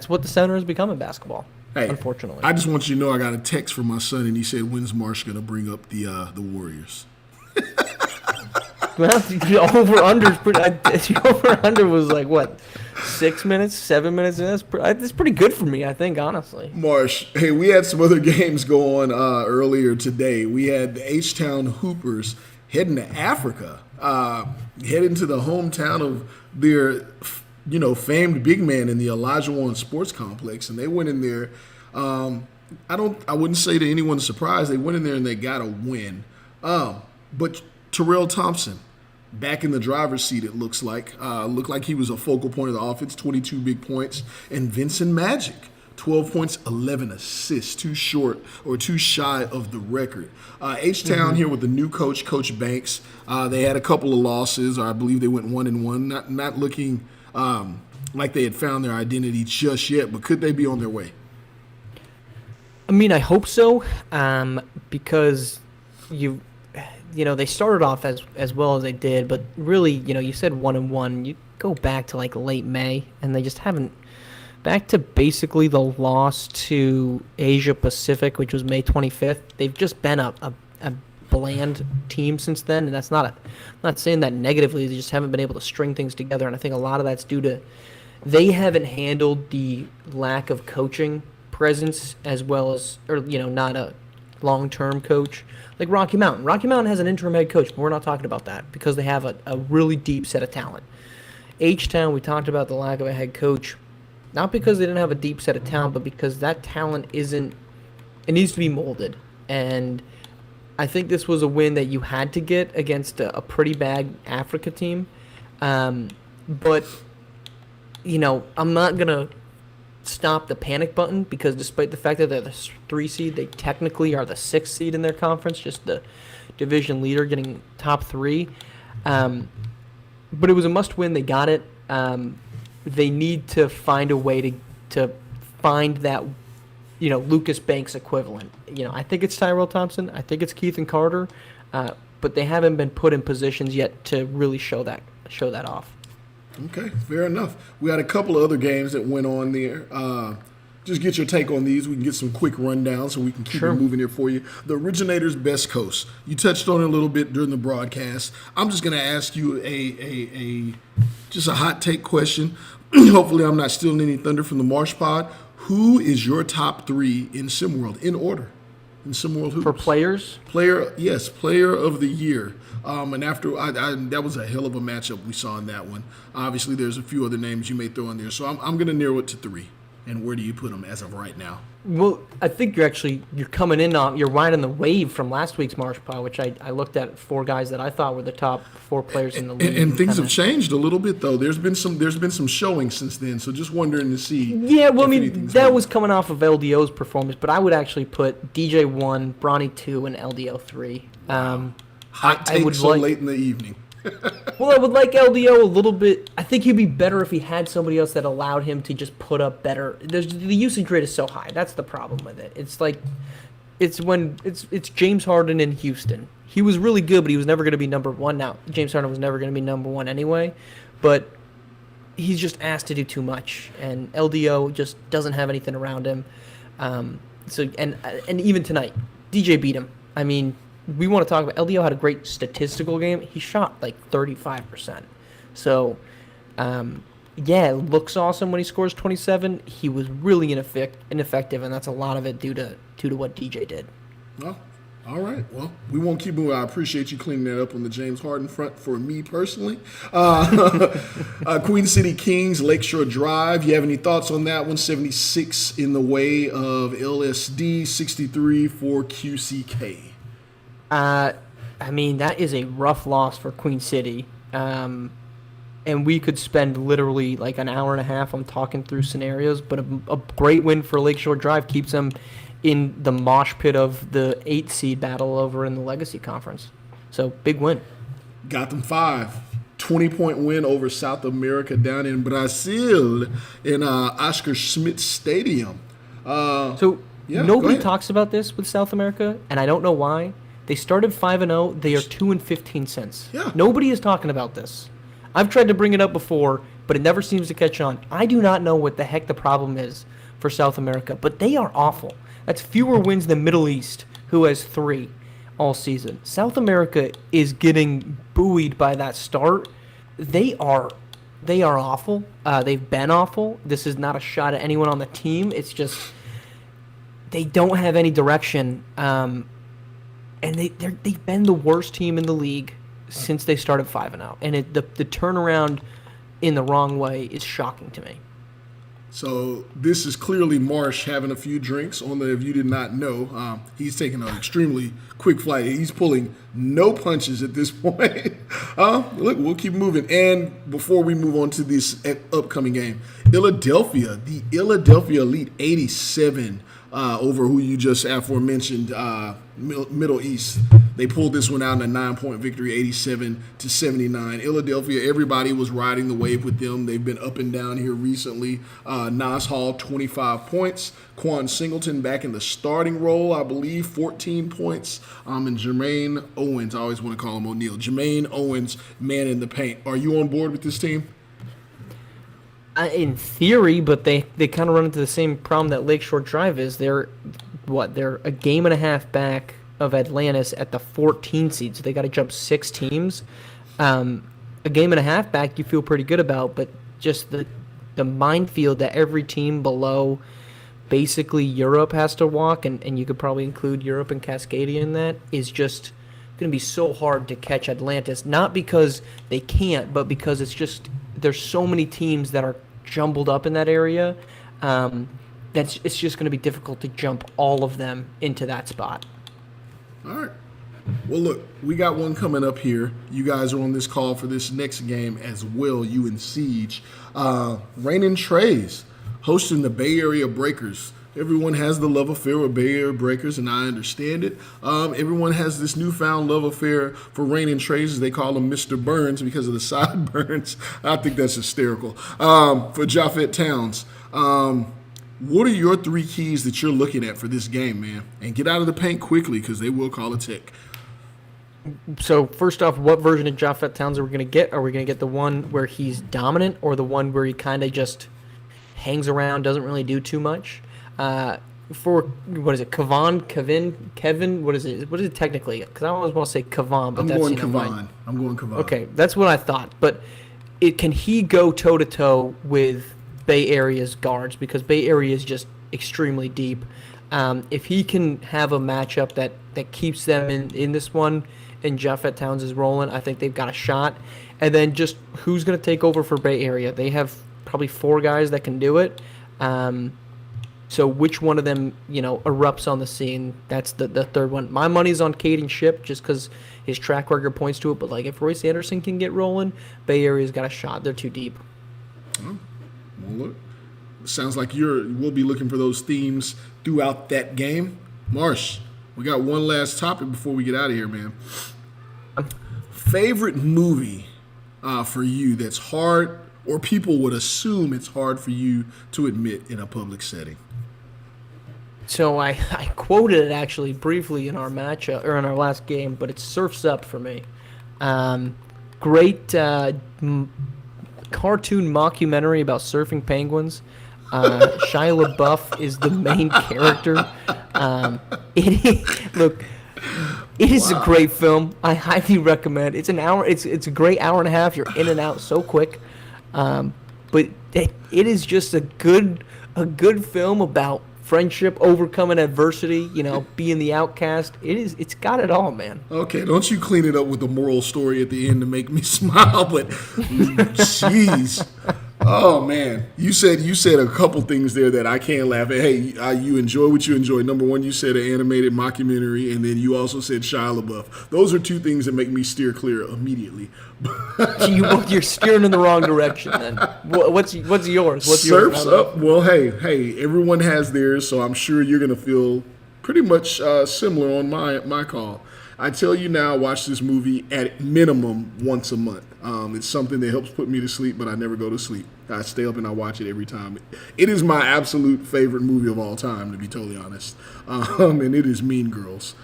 what the center has become in basketball, unfortunately. I just want you to know I got a text from my son, and he said, when's Marsh going to bring up the Warriors? Well, the over-under was like, what, 6 minutes, 7 minutes? That's pretty good for me, I think, honestly. Marsh, hey, we had some other games go on earlier today. We had the H-Town Hoopers heading to Africa, heading to the hometown of their famed big man in the Elijah Wan Sports Complex, and they went in there. I wouldn't say to anyone's surprise, they went in there and they got a win. But Terrell Thompson, back in the driver's seat, it looks like. Looked like he was a focal point of the offense, 22 big points. And Vincent Magic, 12 points, 11 assists, too shy of the record. H-Town here with the new coach, Coach Banks. They had a couple of losses, or I believe they went 1-1, not looking like they had found their identity just yet, but could they be on their way? I mean, I hope so, because they started off as well as they did, but really, you said 1-1. You go back to like late May, and they just haven't. Back to basically the loss to Asia Pacific, which was May 25th. They've just been a bland team since then, and that's I'm not saying that negatively. They just haven't been able to string things together, and I think a lot of that's due to they haven't handled the lack of coaching presence as well as, or not a long-term coach like Rocky Mountain. Rocky Mountain has an interim head coach, but we're not talking about that because they have a really deep set of talent. H-Town, we talked about the lack of a head coach, not because they didn't have a deep set of talent, but because that talent it needs to be molded. And I think this was a win that you had to get against a pretty bad Africa team. But, I'm not going to stop the panic button because despite the fact that they're the 3 seed, they technically are the 6th seed in their conference, just the division leader getting top 3. But it was a must-win. They got it. They need to find a way to find that, Lucas Banks equivalent. I think it's Tyrell Thompson. I think it's Keith and Carter. But they haven't been put in positions yet to really show that off. Okay, fair enough. We had a couple of other games that went on there. Just get your take on these. We can get some quick rundowns so we can keep it moving here for you. The Originators Best Coast. You touched on it a little bit during the broadcast. I'm just going to ask you just a hot take question. Hopefully I'm not stealing any thunder from the Marsh Pod. Who is your top 3 in SimWorld in order? In SimWorld Hoops? For players? Player of the year. And after that was a hell of a matchup we saw in that one. Obviously, there's a few other names you may throw in there. So I'm going to narrow it to 3. And where do you put them as of right now? Well, I think you're coming in on, you're riding the wave from last week's Marsh Pod, which I looked at 4 guys that I thought were the top 4 players in the league. And things have changed a little bit though. There's been some showing since then. So just wondering to see. Yeah, well, I mean that was coming off of LDO's performance, but I would actually put DJ 1, Bronny 2, and LDO 3. Hot take late in the evening. Well, I would like LDO a little bit. I think he'd be better if he had somebody else that allowed him to just put up better. The usage rate is so high. That's the problem with it. It's like it's James Harden in Houston. He was really good, but he was never going to be number 1. Now, James Harden was never going to be number 1 anyway, but he's just asked to do too much, and LDO just doesn't have anything around him. So even tonight, DJ beat him. I mean, we want to talk about LDO had a great statistical game. He shot like 35%. So, it looks awesome when he scores 27. He was really ineffective, and that's a lot of it due to what DJ did. Well, all right. Well, we won't keep moving. I appreciate you cleaning that up on the James Harden front for me personally. Queen City Kings, Lakeshore Drive. You have any thoughts on that one? 76 in the way of LSD, 63 for QCK. I mean, that is a rough loss for Queen City. And we could spend literally like an hour and a half on talking through scenarios, but a great win for Lakeshore Drive keeps them in the mosh pit of the 8th seed battle over in the Legacy Conference. So, big win. Got them 5. 20-point win over South America down in Brazil in Oscar Schmidt Stadium. Nobody talks about this with South America, and I don't know why. They started 5-0. They are 2-15 cents. Yeah. Nobody is talking about this. I've tried to bring it up before, but it never seems to catch on. I do not know what the heck the problem is for South America, but they are awful. That's fewer wins than Middle East, who has 3 all season. South America is getting buoyed by that start. They are awful. They've been awful. This is not a shot at anyone on the team. It's just they don't have any direction. And they've been the worst team in the league since they started 5-0. And the turnaround in the wrong way is shocking to me. So this is clearly Marsh having a few drinks on the, if you did not know, he's taking an extremely quick flight. He's pulling no punches at this point. Look, we'll keep moving. And before we move on to this upcoming game, the Philadelphia Elite 87 over who you just aforementioned, Middle East. They pulled this one out in a 9-point victory, 87-79. Philadelphia, everybody was riding the wave with them. They've been up and down here recently. Nas Hall, 25 points. Quan Singleton back in the starting role, I believe, 14 points. And Jermaine Owens, I always want to call him O'Neal. Jermaine Owens, man in the paint. Are you on board with this team? In theory, but they kind of run into the same problem that Lakeshore Drive is. They're a game and a half back of Atlantis at the 14 seed, so they got to jump 6 teams. A game and a half back you feel pretty good about, but just the minefield that every team below basically Europe has to walk, and you could probably include Europe and Cascadia in that, is just going to be so hard to catch Atlantis. Not because they can't, but because there's so many teams that are jumbled up in that area. It's just going to be difficult to jump all of them into that spot. All right. Well, look, we got one coming up here. You guys are on this call for this next game as well, you and Siege. Reigning Treys hosting the Bay Area Breakers. Everyone has the love affair with Bay Area Breakers, and I understand it. Everyone has this newfound love affair for Reigning Treys. They call him Mr. Burns because of the sideburns. I think that's hysterical. For Japhet Towns, what are your 3 keys that you're looking at for this game, man? And get out of the paint quickly because they will call a tick. So first off, what version of Japhet Towns are we going to get? Are we going to get the one where he's dominant, or the one where he kind of just hangs around, doesn't really do too much? For, what is it, Kevin? What is it technically? Because I always want to say Kavan, but I'm that's, going Kavan. I'm going Kavan. Okay, that's what I thought. But can he go toe-to-toe with Bay Area's guards? Because Bay Area is just extremely deep. If he can have a matchup that keeps them in this one, and Japhet Towns is rolling, I think they've got a shot. And then just who's going to take over for Bay Area? They have probably 4 guys that can do it. So which one of them, erupts on the scene? That's the third one. My money's on Caden Shipp just because his track record points to it. But, if Royce Anderson can get rolling, Bay Area's got a shot. They're too deep. Well, look, sounds like we'll be looking for those themes throughout that game. Marsh, we got one last topic before we get out of here, man. Favorite movie for you that's hard, or people would assume it's hard for you to admit in a public setting? So I quoted it actually briefly in our matchup or in our last game, but it's Surf's Up for me. Great cartoon mockumentary about surfing penguins. Shia LaBeouf is the main character. It is a great film. I highly recommend. It's an hour. It's a great hour and a half. You're in and out so quick. But it is just a good film about friendship, overcoming adversity, being the outcast. It's got it all, man. Okay, don't you clean it up with the moral story at the end to make me smile, but jeez. Oh man, you said a couple things there that I can't laugh at. Hey, you enjoy what you enjoy. Number one, you said an animated mockumentary, and then you also said Shia LaBeouf. Those are 2 things that make me steer clear immediately. You're steering in the wrong direction. Then what's yours? What's Surf's yours? Up. Well, hey, everyone has theirs, so I'm sure you're gonna feel pretty much similar on my call. I tell you now, watch this movie at minimum once a month. It's something that helps put me to sleep, but I never go to sleep. I stay up and I watch it every time. It is my absolute favorite movie of all time, to be totally honest. And it is Mean Girls.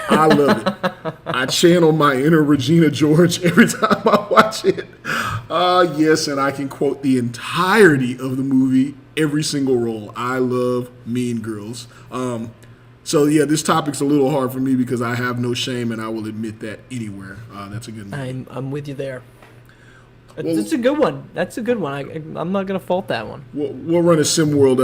I love it. I channel my inner Regina George every time I watch it. Yes, and I can quote the entirety of the movie, every single role. I love Mean Girls. So, yeah, this topic's a little hard for me because I have no shame, and I will admit that anywhere. That's a good movie. I'm with you there. Well, it's a good one. That's a good one. I'm not gonna fault that one. We'll run a SimWorld.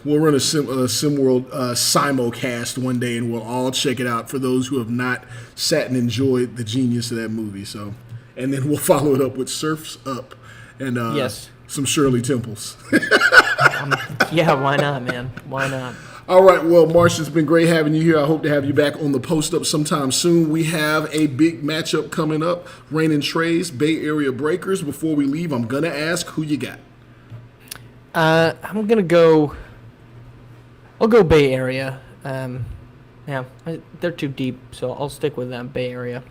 SimWorld simulcast one day, and we'll all check it out for those who have not sat and enjoyed the genius of that movie. So, and then we'll follow it up with Surf's Up and yes, some Shirley Temples. Yeah, why not, man? Why not? All right, well, Marsh, it's been great having you here. I hope to have you back on the Post Up sometime soon. We have a big matchup coming up, Reigning Treys, Bay Area Breakers. Before we leave, I'm going to ask who you got. I'm going to go... I'll go Bay Area. They're too deep, so I'll stick with them, Bay Area.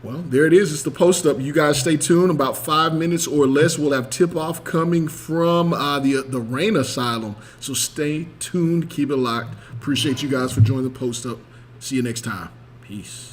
Well, there it is. It's the Post Up. You guys stay tuned. About 5 minutes or less, we'll have tip-off coming from the Rain Asylum. So stay tuned. Keep it locked. Appreciate you guys for joining the Post Up. See you next time. Peace.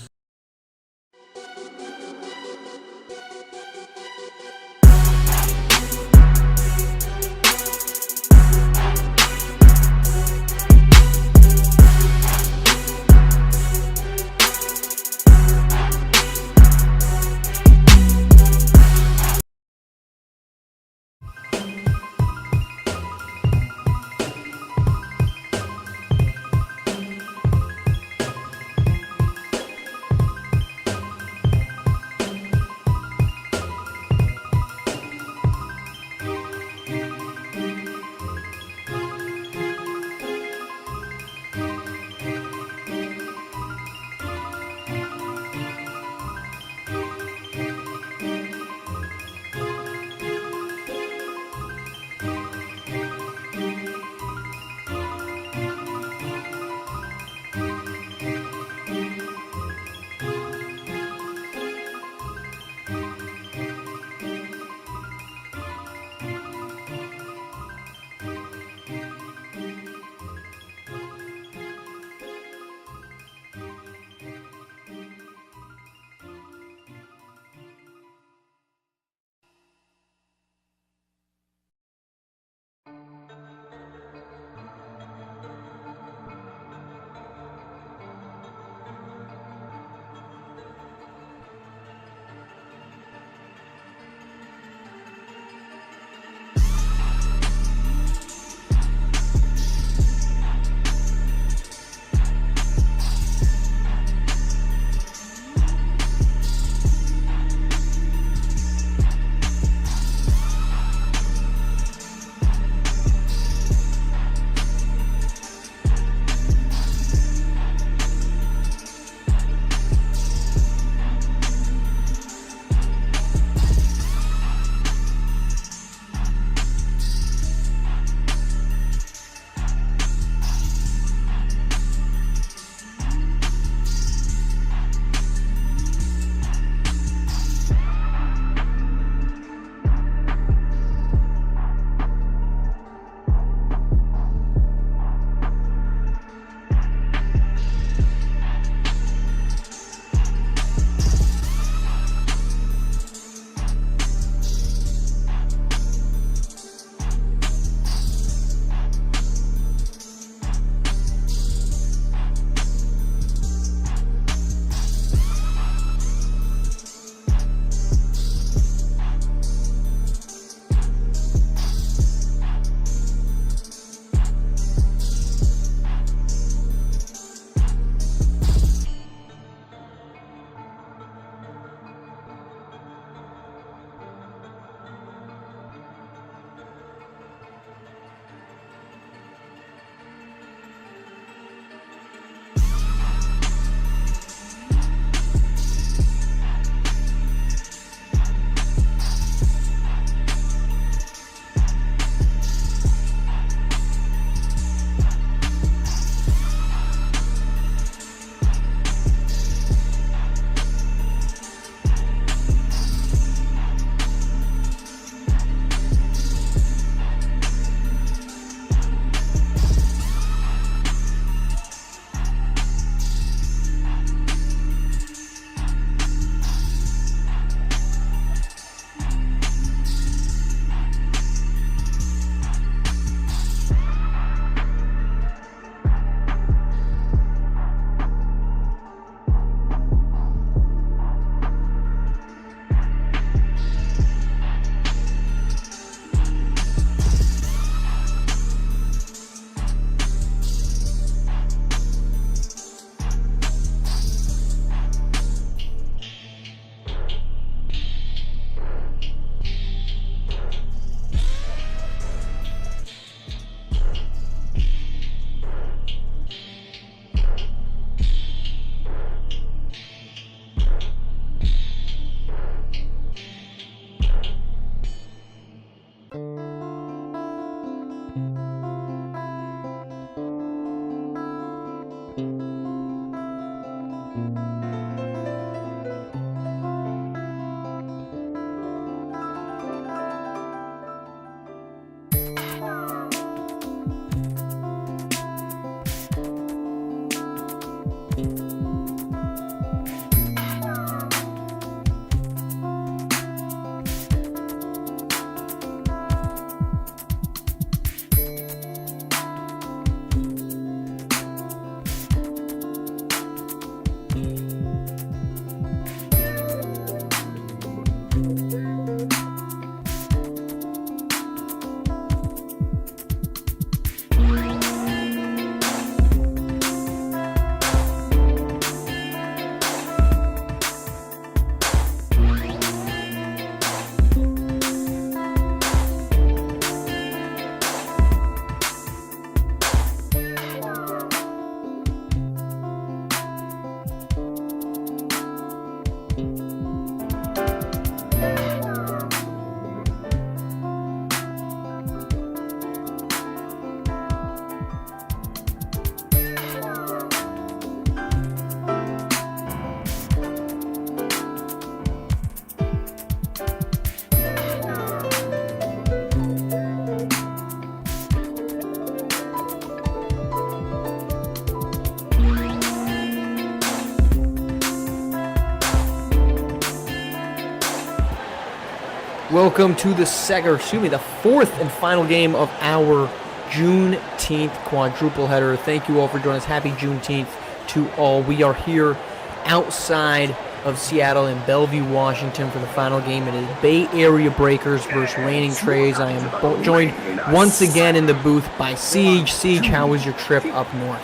Welcome to the the fourth and final game of our Juneteenth quadruple header. Thank you all for joining us. Happy Juneteenth to all. We are here outside of Seattle in Bellevue, Washington for the final game. It is Bay Area Breakers versus reigning Treys. I am joined once again in the booth by Siege. Siege, how was your trip up north?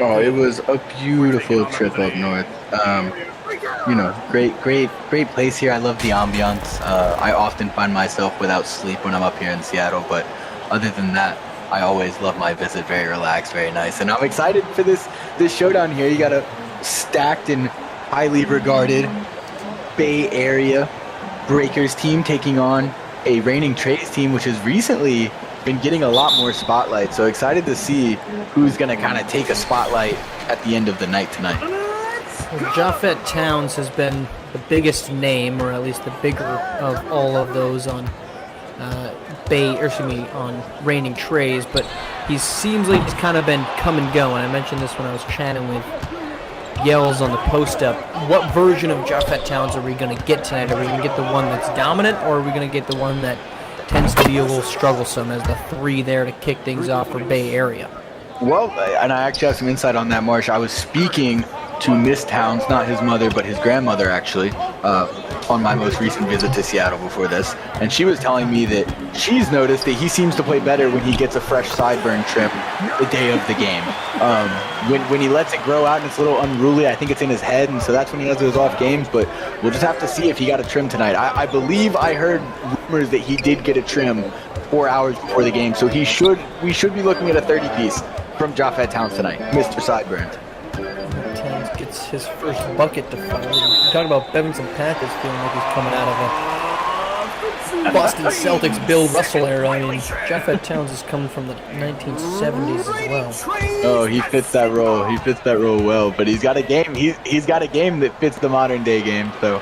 Oh, it was a beautiful trip up north. You know, great place here. I love the ambiance. I often find myself without sleep when I'm up here in Seattle, but other than that, I always love my visit. Very relaxed, very nice, and I'm excited for this showdown here. You got a stacked and highly regarded Bay Area Breakers team taking on a reigning Treys team, which has recently been getting a lot more spotlight. So excited to see who's gonna kind of take a spotlight at the end of the night tonight. Well, Japhet Towns has been the biggest name, or at least the bigger of all of those on on reigning Treys, but he seems like he's kind of been come and go. And I mentioned this when I was chatting with Yells on the post-up. What version of Japhet Towns are we going to get tonight? Are we going to get the one that's dominant, or are we going to get the one that tends to be a little strugglesome as the three there to kick things off for Bay Area? Well, and I actually have some insight on that, Marsh. I was speaking to Miss Towns, not his mother, but his grandmother, actually, on my most recent visit to Seattle before this. And she was telling me that she's noticed that he seems to play better when he gets a fresh sideburn trim the day of the game. When he lets it grow out and it's a little unruly, I think it's in his head, and so that's when he has those off games. But we'll just have to see if he got a trim tonight. I believe I heard rumors that he did get a trim 4 hours before the game, so we should be looking at a 30-piece from Japhet Towns tonight, Mr. Sideburn. Towns gets his first bucket to fall. You're talking about Bevanson Panthers feeling like he's coming out of a Boston Celtics Bill Russell era. I mean, Japhet Towns is coming from the 1970s as well. Oh, he fits that role. He fits that role well. But he's got a game. He's got a game that fits the modern day game. So.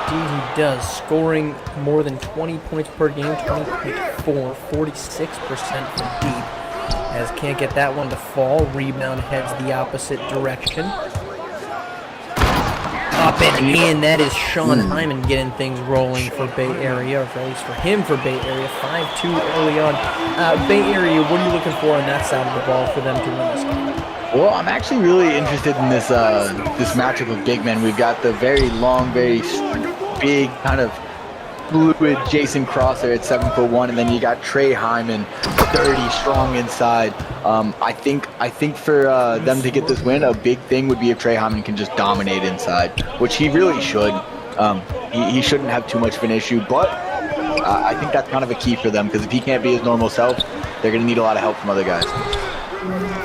Indeed, he does. Scoring more than 20 points per game, 20.4, 46% from deep. As can't get that one to fall. Rebound heads the opposite direction. Up and in. That is Sean Hyman getting things rolling for Bay Area, or at least for him for Bay Area. 5-2 early on. Bay Area, what are you looking for on that side of the ball for them to win this game? Well, I'm actually really interested in this matchup of big men. We've got the very long, very big kind of fluid Jason Crosser at 7'1", and then you got Trey Hyman, 30 strong inside. I think for them to get this win, a big thing would be if Trey Hyman can just dominate inside, which he really should. He shouldn't have too much of an issue, but I think that's kind of a key for them, because if he can't be his normal self, they're going to need a lot of help from other guys.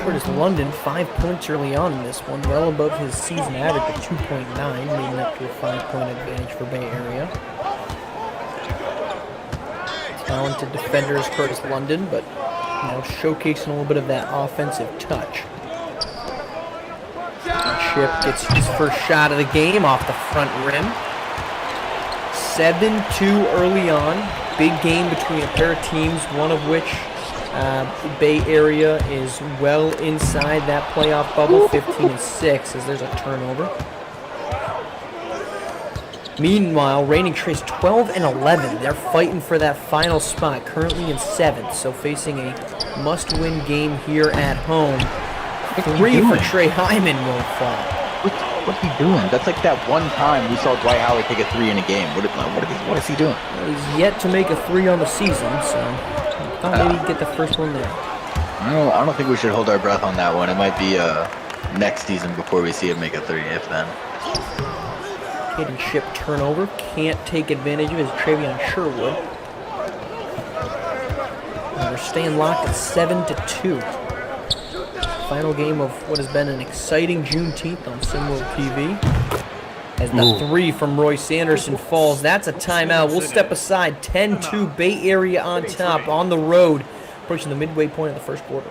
Curtis London, 5 points early on in this one, well above his season average of 2.9, leading up to a 5-point advantage for Bay Area. Talented defenders, Curtis London, but showcasing a little bit of that offensive touch. Ship gets his first shot of the game off the front rim. 7-2 early on. Big game between a pair of teams, one of which Bay Area is well inside that playoff bubble, 15-6, as there's a turnover. Meanwhile, reigning Treys 12-11. They're fighting for that final spot, currently in 7th, so facing a must-win game here at home. 3 for Trey Hyman won't fall. What's he doing? That's like that one time we saw Dwight Howard take a 3 in a game. What is he doing? He's yet to make a 3 on the season, so I thought maybe he'd get the first one there. I don't think we should hold our breath on that one. It might be next season before we see him make a 3, if then. Caden Ship turnover. Can't take advantage of his Travion Sherwood. And we're staying locked at 7-2. Final game of what has been an exciting Juneteenth on SimWorld TV. As the 3 from Royce Anderson falls. That's a timeout. We'll step aside. 10-2 Bay Area on top on the road. Approaching the midway point of the first quarter.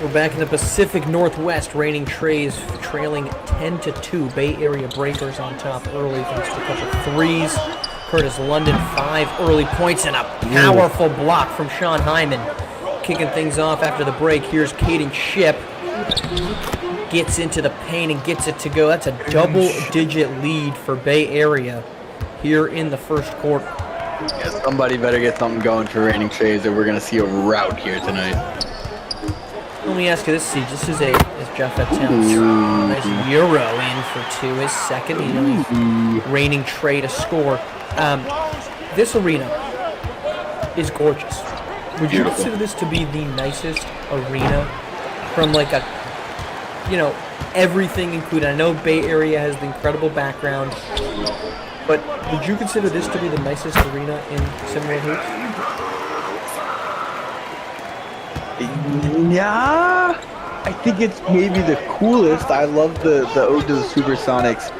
We're back in the Pacific Northwest. Reigning Treys trailing 10-2. Bay Area Breakers on top early thanks to a couple threes. Curtis London 5 early points and a powerful block from Sean Hyman. Kicking things off after the break. Here's Caden Ship. Gets into the paint and gets it to go. That's a double-digit lead for Bay Area here in the first quarter. Yeah, somebody better get something going for Reigning Treys, or we're going to see a rout here tonight. Let me ask you this, Siege. This is Jeff attempts. Nice Euro in for 2, his second. He's reigning Trey to score. This arena is gorgeous. Would you consider this to be the nicest arena from like a, everything included? I know Bay Area has the incredible background, but would you consider this to be the nicest arena in SimWorld Hoops? Yeah, I think it's maybe the coolest. I love the ode to the Supersonics.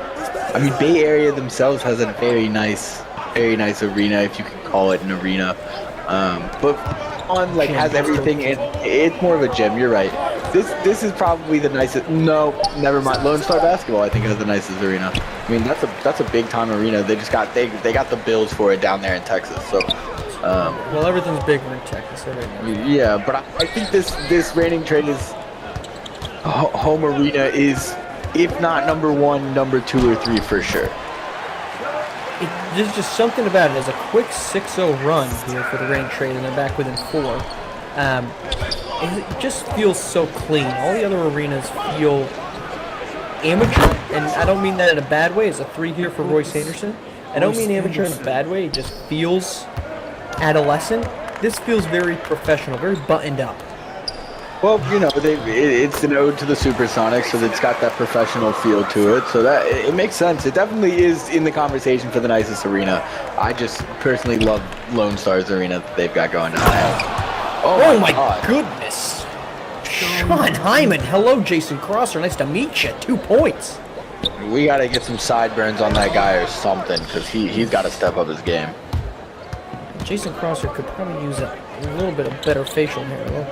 I mean, Bay Area themselves has a very nice arena, if you could call it an arena. But on like has everything, and it's more of a gym. You're right. This is probably the nicest. No, never mind. Lone Star Basketball, I think, has the nicest arena. I mean, that's a big time arena. They just got they got the bills for it down there in Texas. So. Well, everything's bigger in Texas. Yeah, but I think this Reigning Treys home arena is, if not number 1, number 2 or 3 for sure. There's just something about it. As a quick 6-0 run here for the Reigning Treys, and they're back within 4. It just feels so clean. All the other arenas feel amateur, and I don't mean that in a bad way. It's a 3 here for Royce Anderson. I don't mean amateur in a bad way. It just feels adolescent. This feels very professional, very buttoned up. Well, you know, it's an ode to the Supersonics, so it's got that professional feel to it. So that it makes sense. It definitely is in the conversation for the nicest arena. I just personally love Lone Star's arena that they've got going down there. Oh my goodness! Sean Hyman, hello, Jason Crosser. Nice to meet you. 2 points. We got to get some sideburns on that guy or something, because he's got to step up his game. Jason Crosser could probably use a little bit of better facial hair.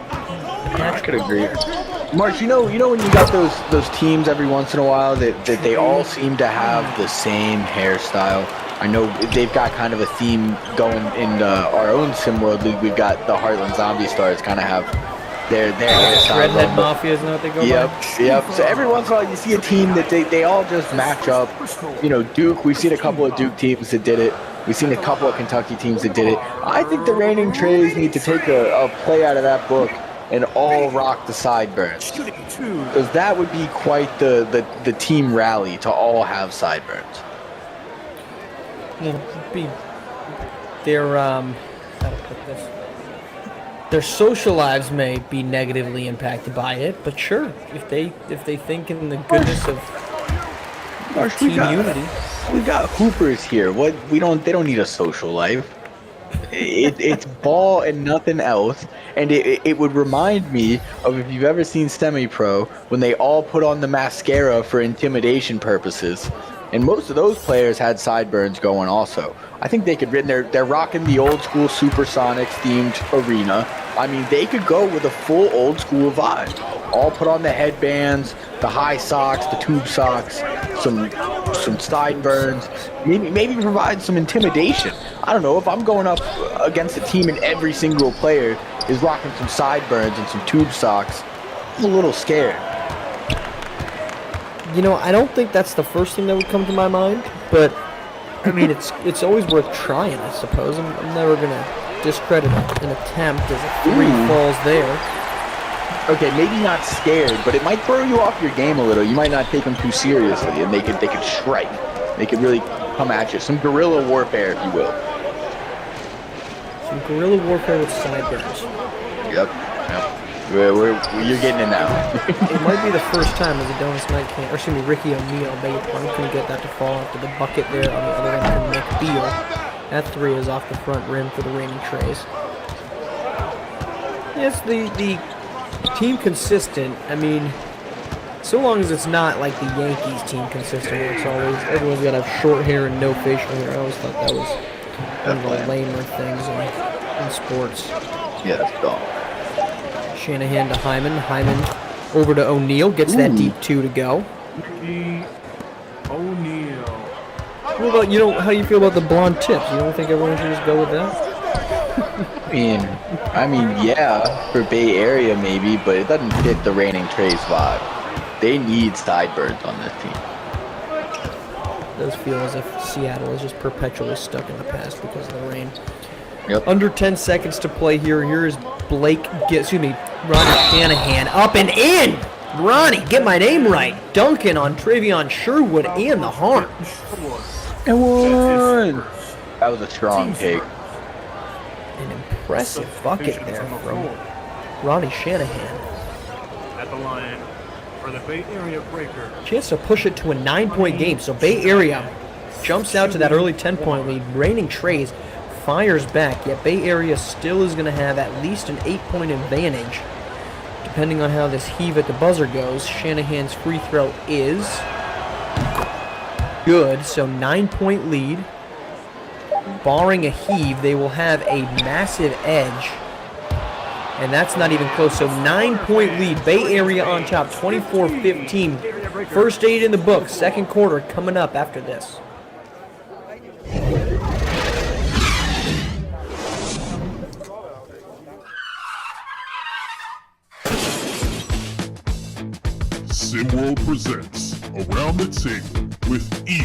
I could agree. Mark, you know when you got those teams every once in a while that they all seem to have the same hairstyle. I know they've got kind of a theme going in our own SimWorld League. We've got the Heartland Zombie Stars kind of have their hairstyle. Redhead Mafia, isn't that what they go by? Yep. So every once in a while you see a team that they all just match up. You know, Duke, we've seen a couple of Duke teams that did it. We've seen a couple of Kentucky teams that did it. I think the Reigning Treys need to take a play out of that book and all rock the sideburns. Because that would be quite the team rally to all have sideburns. Their social lives may be negatively impacted by it, but sure, if they think in the goodness of team unity. We got hoopers here. They don't need a social life. It's ball and nothing else. And it would remind me of, if you've ever seen Semi-Pro, when they all put on the mascara for intimidation purposes. And most of those players had sideburns going also. I think they could, they're rocking the old school Supersonics themed arena. I mean, they could go with a full old school vibe. All put on the headbands, the high socks, the tube socks, some sideburns, maybe provide some intimidation. I don't know, if I'm going up against a team and every single player is rocking some sideburns and some tube socks, I'm a little scared. You know, I don't think that's the first thing that would come to my mind, but I mean, it's always worth trying, I suppose. I'm never gonna discredit an attempt as a 3 falls there. Okay, maybe not scared, but it might throw you off your game a little. You might not take them too seriously, and they could strike. They could really come at you. Some guerrilla warfare, if you will. Some guerrilla warfare with sideburns. Yep. You're getting it now. It might be the first time as Adonis Knight can't, or excuse me, Ricky O'Neal, couldn't get that to fall after the bucket there on the other end from Nick Beal. That 3 is off the front rim for the Reigning Treys. Yes, the team consistent. I mean, so long as it's not like the Yankees team consistent, where it's always everyone's got to have short hair and no facial hair. I always thought that was one of the lamer things in sports. Yeah, that's dumb. Shanahan to Hyman. Hyman over to O'Neal. Gets that deep 2 to go. O'Neal. What about, how do you feel about the blonde tips? You don't think everyone should just go with that? I mean, yeah, for Bay Area maybe, but it doesn't fit the Reigning Treys vibe. They need sideburns on this team. It does feel as if Seattle is just perpetually stuck in the past because of the rain. Yep. Under 10 seconds to play here. Here is Ronnie Shanahan up and in. Ronnie, get my name right. Duncan on Travion Sherwood and the harm. It won. That was a strong take. An impressive bucket there from Ronnie Shanahan. At the line for the Bay Area Breaker. Chance to push it to a 9-point game. So Bay Area jumps out to that early 10-point lead. Reigning Treys fires back, yet Bay Area still is going to have at least an 8-point advantage. Depending on how this heave at the buzzer goes, Shanahan's free throw is good, so 9-point lead. Barring a heave, they will have a massive edge. And that's not even close, so 9-point lead. Bay Area on top, 24-15. First 8 in the book, second quarter coming up after this. SimWorld presents Around the Table with E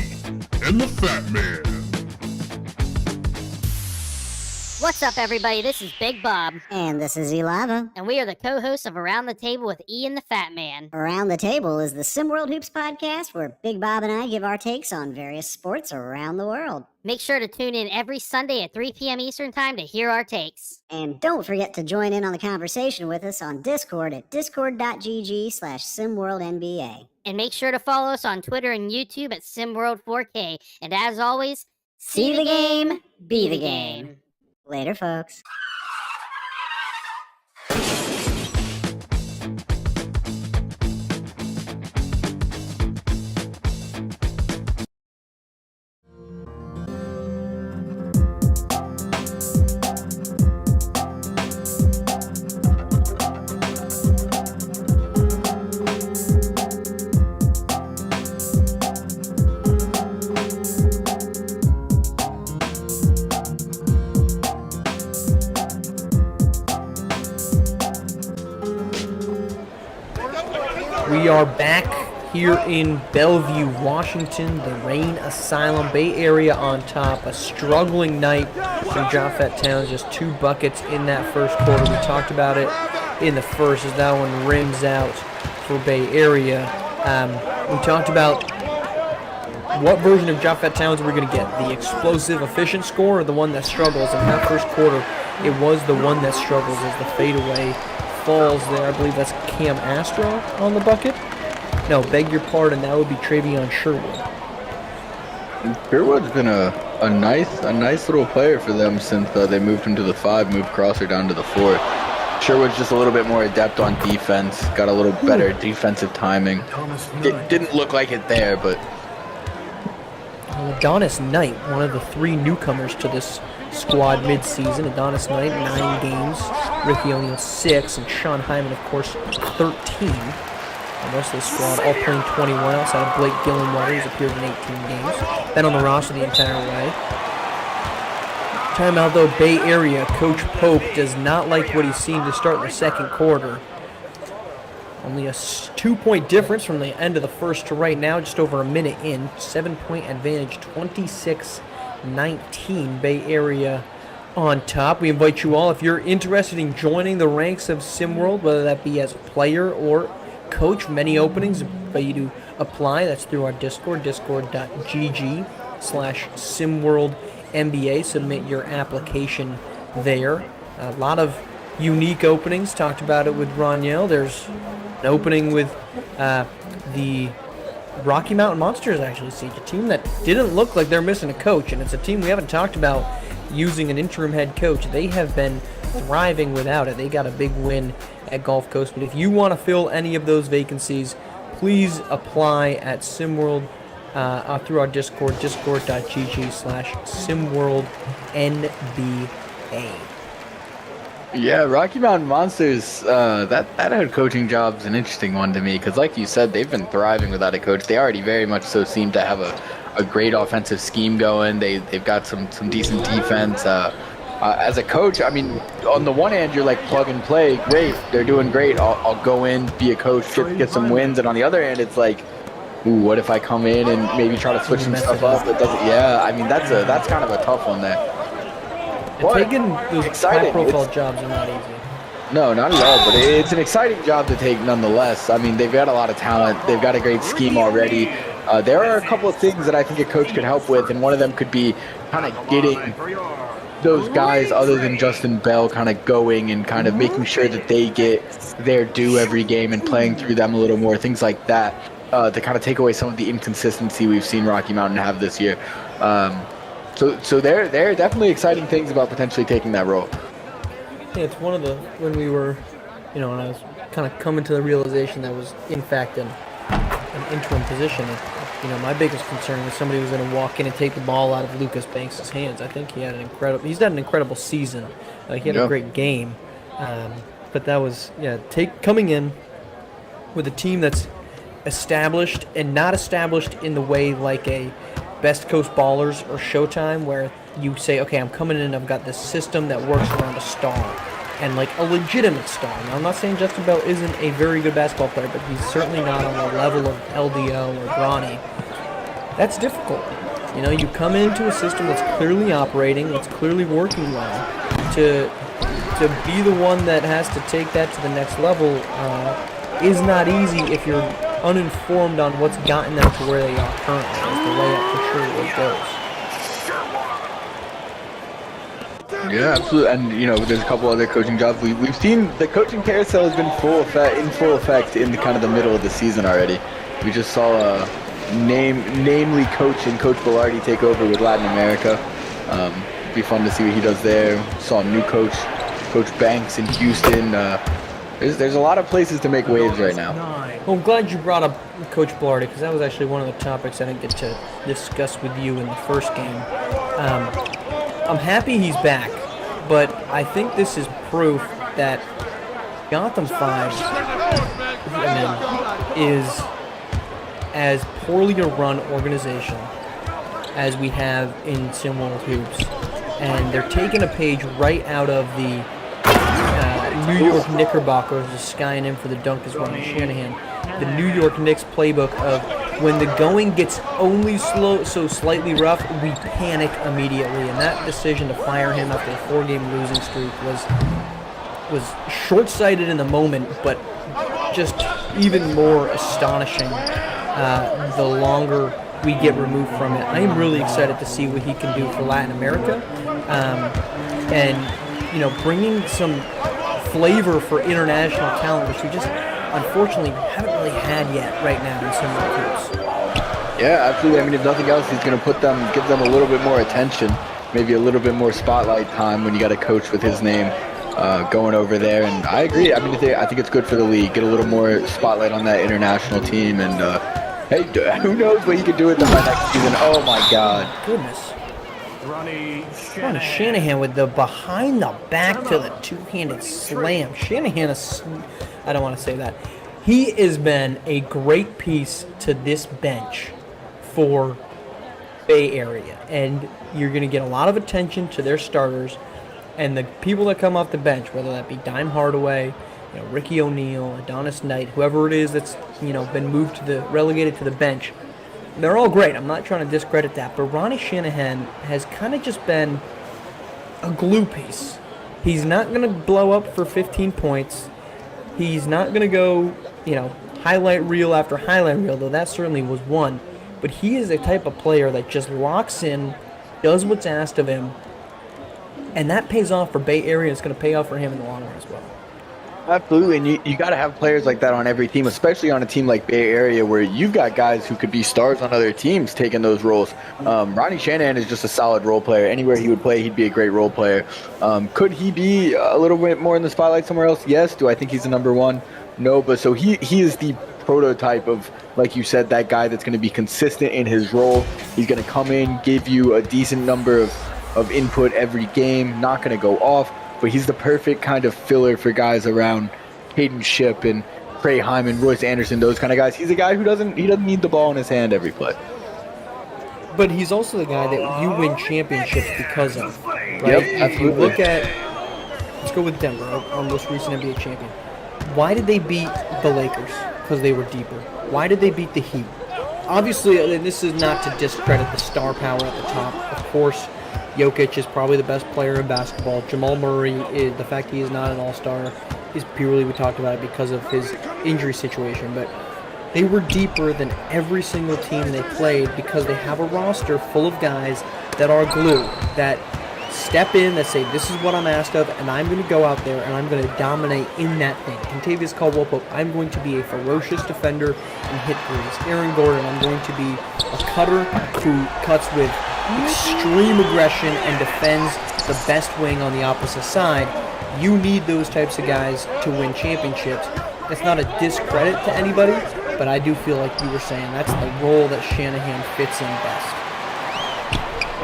and the Fat Man. What's up, everybody? This is Big Bob. And this is Elava. And we are the co-hosts of Around the Table with E and the Fat Man. Around the Table is the SimWorld Hoops podcast where Big Bob and I give our takes on various sports around the world. Make sure to tune in every Sunday at 3 p.m. Eastern Time to hear our takes. And don't forget to join in on the conversation with us on Discord at discord.gg/SimWorldNBA. And make sure to follow us on Twitter and YouTube at SimWorld4K. And as always, see the game, be the game. Later, folks. We are back here in Bellevue, Washington, the Rain Asylum. Bay Area on top. A struggling night from Japhet Towns. Just 2 buckets in that first quarter. We talked about it in the first as that one rims out for Bay Area. We talked about what version of Japhet Towns we're going to get. The explosive, efficient score or the one that struggles. In that first quarter, it was the one that struggles as the fadeaway falls there. I believe that's Cam Astro on the bucket. No, beg your pardon. That would be Travion Sherwood. Sherwood's been a nice little player for them since they moved him to the 5, moved Crosser down to the 4. Sherwood's just a little bit more adept on defense, got a little better defensive timing. It didn't look like it there, but Adonis Knight, one of the 3 newcomers to this squad mid-season. Adonis Knight, 9 games. Ricky O'Neal, 6. And Sean Hyman, of course, 13. The rest of the squad all playing 21 outside of Blake Gillenwater, who's appeared in 18 games. Been on the roster the entire way. Timeout, though, Bay Area. Coach Pope does not like what he's seen to start the second quarter. Only a 2-point difference from the end of the first to right now, just over a minute in. 7-point advantage, 26-19, Bay Area on top. We invite you all, if you're interested in joining the ranks of SimWorld, whether that be as a player or coach, many openings, invite you to apply. That's through our Discord, discord.gg/SimWorldNBA. Submit your application there. A lot of unique openings. Talked about it with Roniel. There's an opening with the Rocky Mountain Monsters, actually, Siege, a team that didn't look like they're missing a coach, and it's a team we haven't talked about using an interim head coach. They have been thriving without it. They got a big win at Gulf Coast, but if you want to fill any of those vacancies, please apply at SimWorld through our Discord, discord.gg/SimWorldNBA. yeah, Rocky Mountain Monsters, that head coaching job is an interesting one to me because, like you said, they've been thriving without a coach. They already very much so seem to have a great offensive scheme going. They've got some decent defense. As a coach, I mean, on the one hand, you're like plug and play. Great, they're doing great. I'll go in, be a coach, get some wins. And on the other hand, it's like, ooh, what if I come in and maybe try to switch some stuff up? It doesn't. Yeah, I mean, that's kind of a tough one there. Taking those high-profile jobs are not easy. No, not at all, but it's an exciting job to take nonetheless. I mean, they've got a lot of talent. They've got a great scheme already. There are a couple of things that I think a coach could help with, and one of them could be kind of getting those guys other than Justin Bell kind of going and kind of making sure that they get their due every game and playing through them a little more, things like that, to kind of take away some of the inconsistency we've seen Rocky Mountain have this year. So there are definitely exciting things about potentially taking that role. Yeah, it's one of the, when we were, when I was kind of coming to the realization that was, in fact, an interim position. My biggest concern was somebody was going to walk in and take the ball out of Lucas Banks' hands. I think he's had an incredible season. He had a great game. But that was, coming in with a team that's established and not established in the way like a Best Coast Ballers or Showtime, where you say, okay, I'm coming in, I've got this system that works around a star, and like a legitimate star. Now, I'm not saying Justin Bell isn't a very good basketball player, but he's certainly not on the level of LDO or Bronny. That's difficult. You come into a system that's clearly operating, that's clearly working well, to be the one that has to take that to the next level is not easy if you're uninformed on what's gotten them to where they are currently. Is the layup for sure where it goes. Yeah, absolutely. And there's a couple other coaching jobs. We've seen the coaching carousel has been in full effect in kind of the middle of the season already. We just saw namely Coach Velarde take over with Latin America. Be fun to see what he does there. Saw a new coach, Coach Banks in Houston. There's a lot of places to make waves right now. Well, I'm glad you brought up Coach Velarde, because that was actually one of the topics I didn't get to discuss with you in the first game. I'm happy he's back, but I think this is proof that Gotham 5 is as poorly a run organization as we have in SimWorld Hoops. And they're taking a page right out of the New York Knickerbockers, just skying in for the dunk is Ronnie Shanahan. The New York Knicks playbook of when the going gets only so slightly rough, we panic immediately. And that decision to fire him after a 4-game losing streak was short-sighted in the moment, but just even more astonishing the longer we get removed from it. I am really excited to see what he can do for Latin America, and bringing some flavor for international talent, which we just unfortunately haven't really had yet right now in some recruits. Yeah, absolutely. I mean, if nothing else, he's going to give them a little bit more attention, maybe a little bit more spotlight time when you got a coach with his name going over there. And I agree. I mean, I think it's good for the league. Get a little more spotlight on that international team. And hey, who knows what he could do with them by next season? Oh my God! Goodness. Ronnie Shanahan with the behind the back to the two-handed slam. Shanahan is, I don't want to say that. He has been a great piece to this bench for Bay Area, and you're going to get a lot of attention to their starters and the people that come off the bench, whether that be Dime Hardaway, Ricky O'Neal, Adonis Knight, whoever it is that's been moved relegated to the bench. They're all great. I'm not trying to discredit that, but Ronnie Shanahan has kind of just been a glue piece. He's not going to blow up for 15 points. He's not going to go, highlight reel after highlight reel, though that certainly was one. But he is a type of player that just locks in, does what's asked of him, and that pays off for Bay Area. It's going to pay off for him in the long run as well. Absolutely, and you got to have players like that on every team, especially on a team like Bay Area where you've got guys who could be stars on other teams taking those roles. Ronnie Shanahan is just a solid role player. Anywhere he would play, he'd be a great role player. Could he be a little bit more in the spotlight somewhere else? Yes. Do I think he's the number one? No, but so he is the prototype of, like you said, that guy that's going to be consistent in his role. He's going to come in, give you a decent number of input every game, not going to go off. But he's the perfect kind of filler for guys around Hayden Shipp and Trey Hyman, Royce Anderson, those kind of guys. He's a guy who doesn't need the ball in his hand every play. But he's also the guy that you win championships because of, right? Yep, if you look at, let's go with Denver, our most recent NBA champion. Why did they beat the Lakers? Because they were deeper. Why did they beat the Heat? Obviously, and this is not to discredit the star power at the top. Of course, Jokic is probably the best player in basketball. Jamal Murray, the fact he is not an all-star is purely, we talked about it, because of his injury situation. But they were deeper than every single team they played because they have a roster full of guys that are glue, that step in, that say, this is what I'm asked of, and I'm going to go out there and I'm going to dominate in that thing. Contavious Caldwell-Pope, I'm going to be a ferocious defender and hit threes. Aaron Gordon, I'm going to be a cutter who cuts with extreme aggression and defends the best wing on the opposite side. You need those types of guys to win championships. It's not a discredit to anybody, but I do feel like you were saying that's the role that Shanahan fits in best.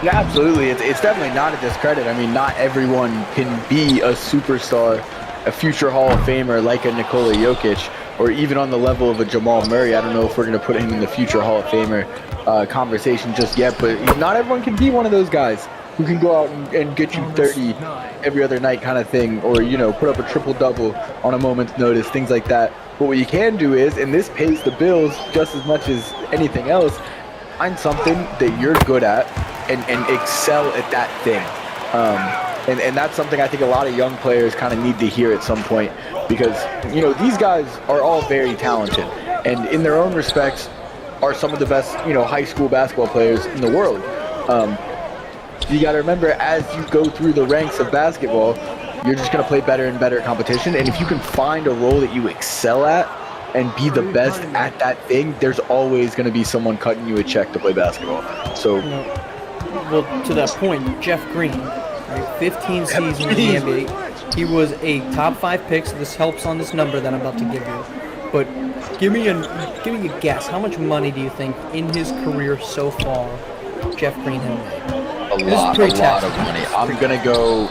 Yeah, absolutely. It's definitely not a discredit. I mean, not everyone can be a superstar, a future Hall of Famer like a Nikola Jokic, or even on the level of a Jamal Murray. I don't know if we're going to put him in the future Hall of Famer conversation just yet, but not everyone can be one of those guys who can go out and get you 30 every other night kind of thing, or, you know, put up a triple-double on a moment's notice, things like that. But what you can do is, and this pays the bills just as much as anything else, find something that you're good at and excel at that thing. And that's something I think a lot of young players kind of need to hear at some point, because, you know, these guys are all very talented and in their own respects are some of the best, you know, high school basketball players in the world. You got to remember, as you go through the ranks of basketball, you're just going to play better and better competition. And if you can find a role that you excel at and be the best at that thing, there's always going to be someone cutting you a check to play basketball. So, well, to that point, Jeff Green, right, 15 seasons in the NBA. He was a top 5 pick, so this helps on this number that I'm about to give you. But give me a guess. How much money do you think in his career so far Jeff Green has made? A lot of money. I'm going to go,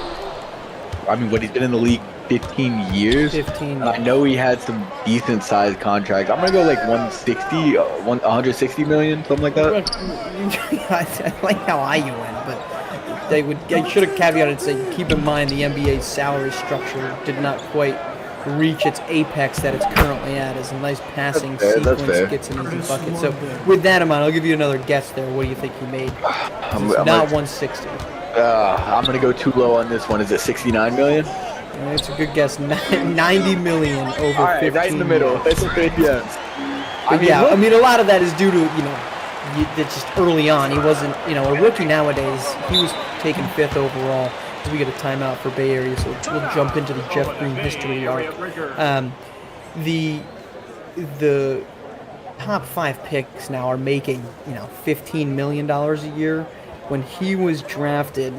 I mean, what, he's been in the league 15 years? 15. I know he had some decent sized contracts. I'm going to go like 160 million, something like that. I like how high you went, but they should have caveated and said, keep in mind the NBA's salary structure did not quite reach its apex that it's currently at as a nice passing sequence gets an easy bucket. So with that amount, I'll give you another guess there. What do you think he made? It's not 160. I'm going to go too low on this one. Is it 69 million? It's a good guess. 90 million over 15 right in the middle. years. That's a good guess. I mean, a lot of that is due to, you know, it's just early on. He wasn't, you know, a rookie nowadays. He was taken 5th overall. We get a timeout for Bay Area, so we'll jump into the Jeff Green history arc. The top 5 picks now are making, you know, $15 million a year. When he was drafted,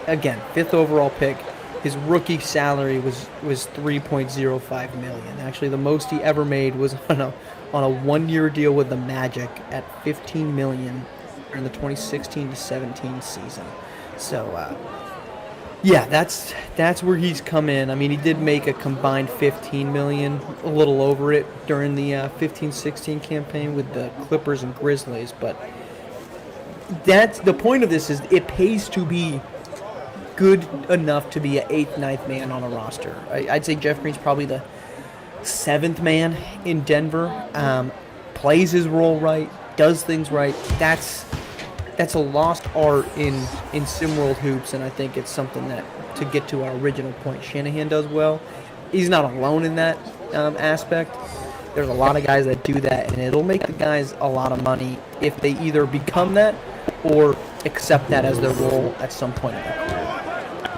again, 5th overall pick, his rookie salary was $3.05 million. Actually, the most he ever made was on a 1-year deal with the Magic at $15 million in the 2016 to 17 season. So, yeah, that's where he's come in. I mean, he did make a combined $15 million, a little over it during the 15-16 campaign with the Clippers and Grizzlies. But that's the point of this, is it pays to be good enough to be an 8th, 9th man on a roster. I'd say Jeff Green's probably the 7th man in Denver. Plays his role right, does things right. That's a lost art in SimWorld hoops, and I think it's something that, to get to our original point, Shanahan does well. He's not alone in that aspect. There's a lot of guys that do that, and it'll make the guys a lot of money if they either become that or accept that as their role at some point in their career.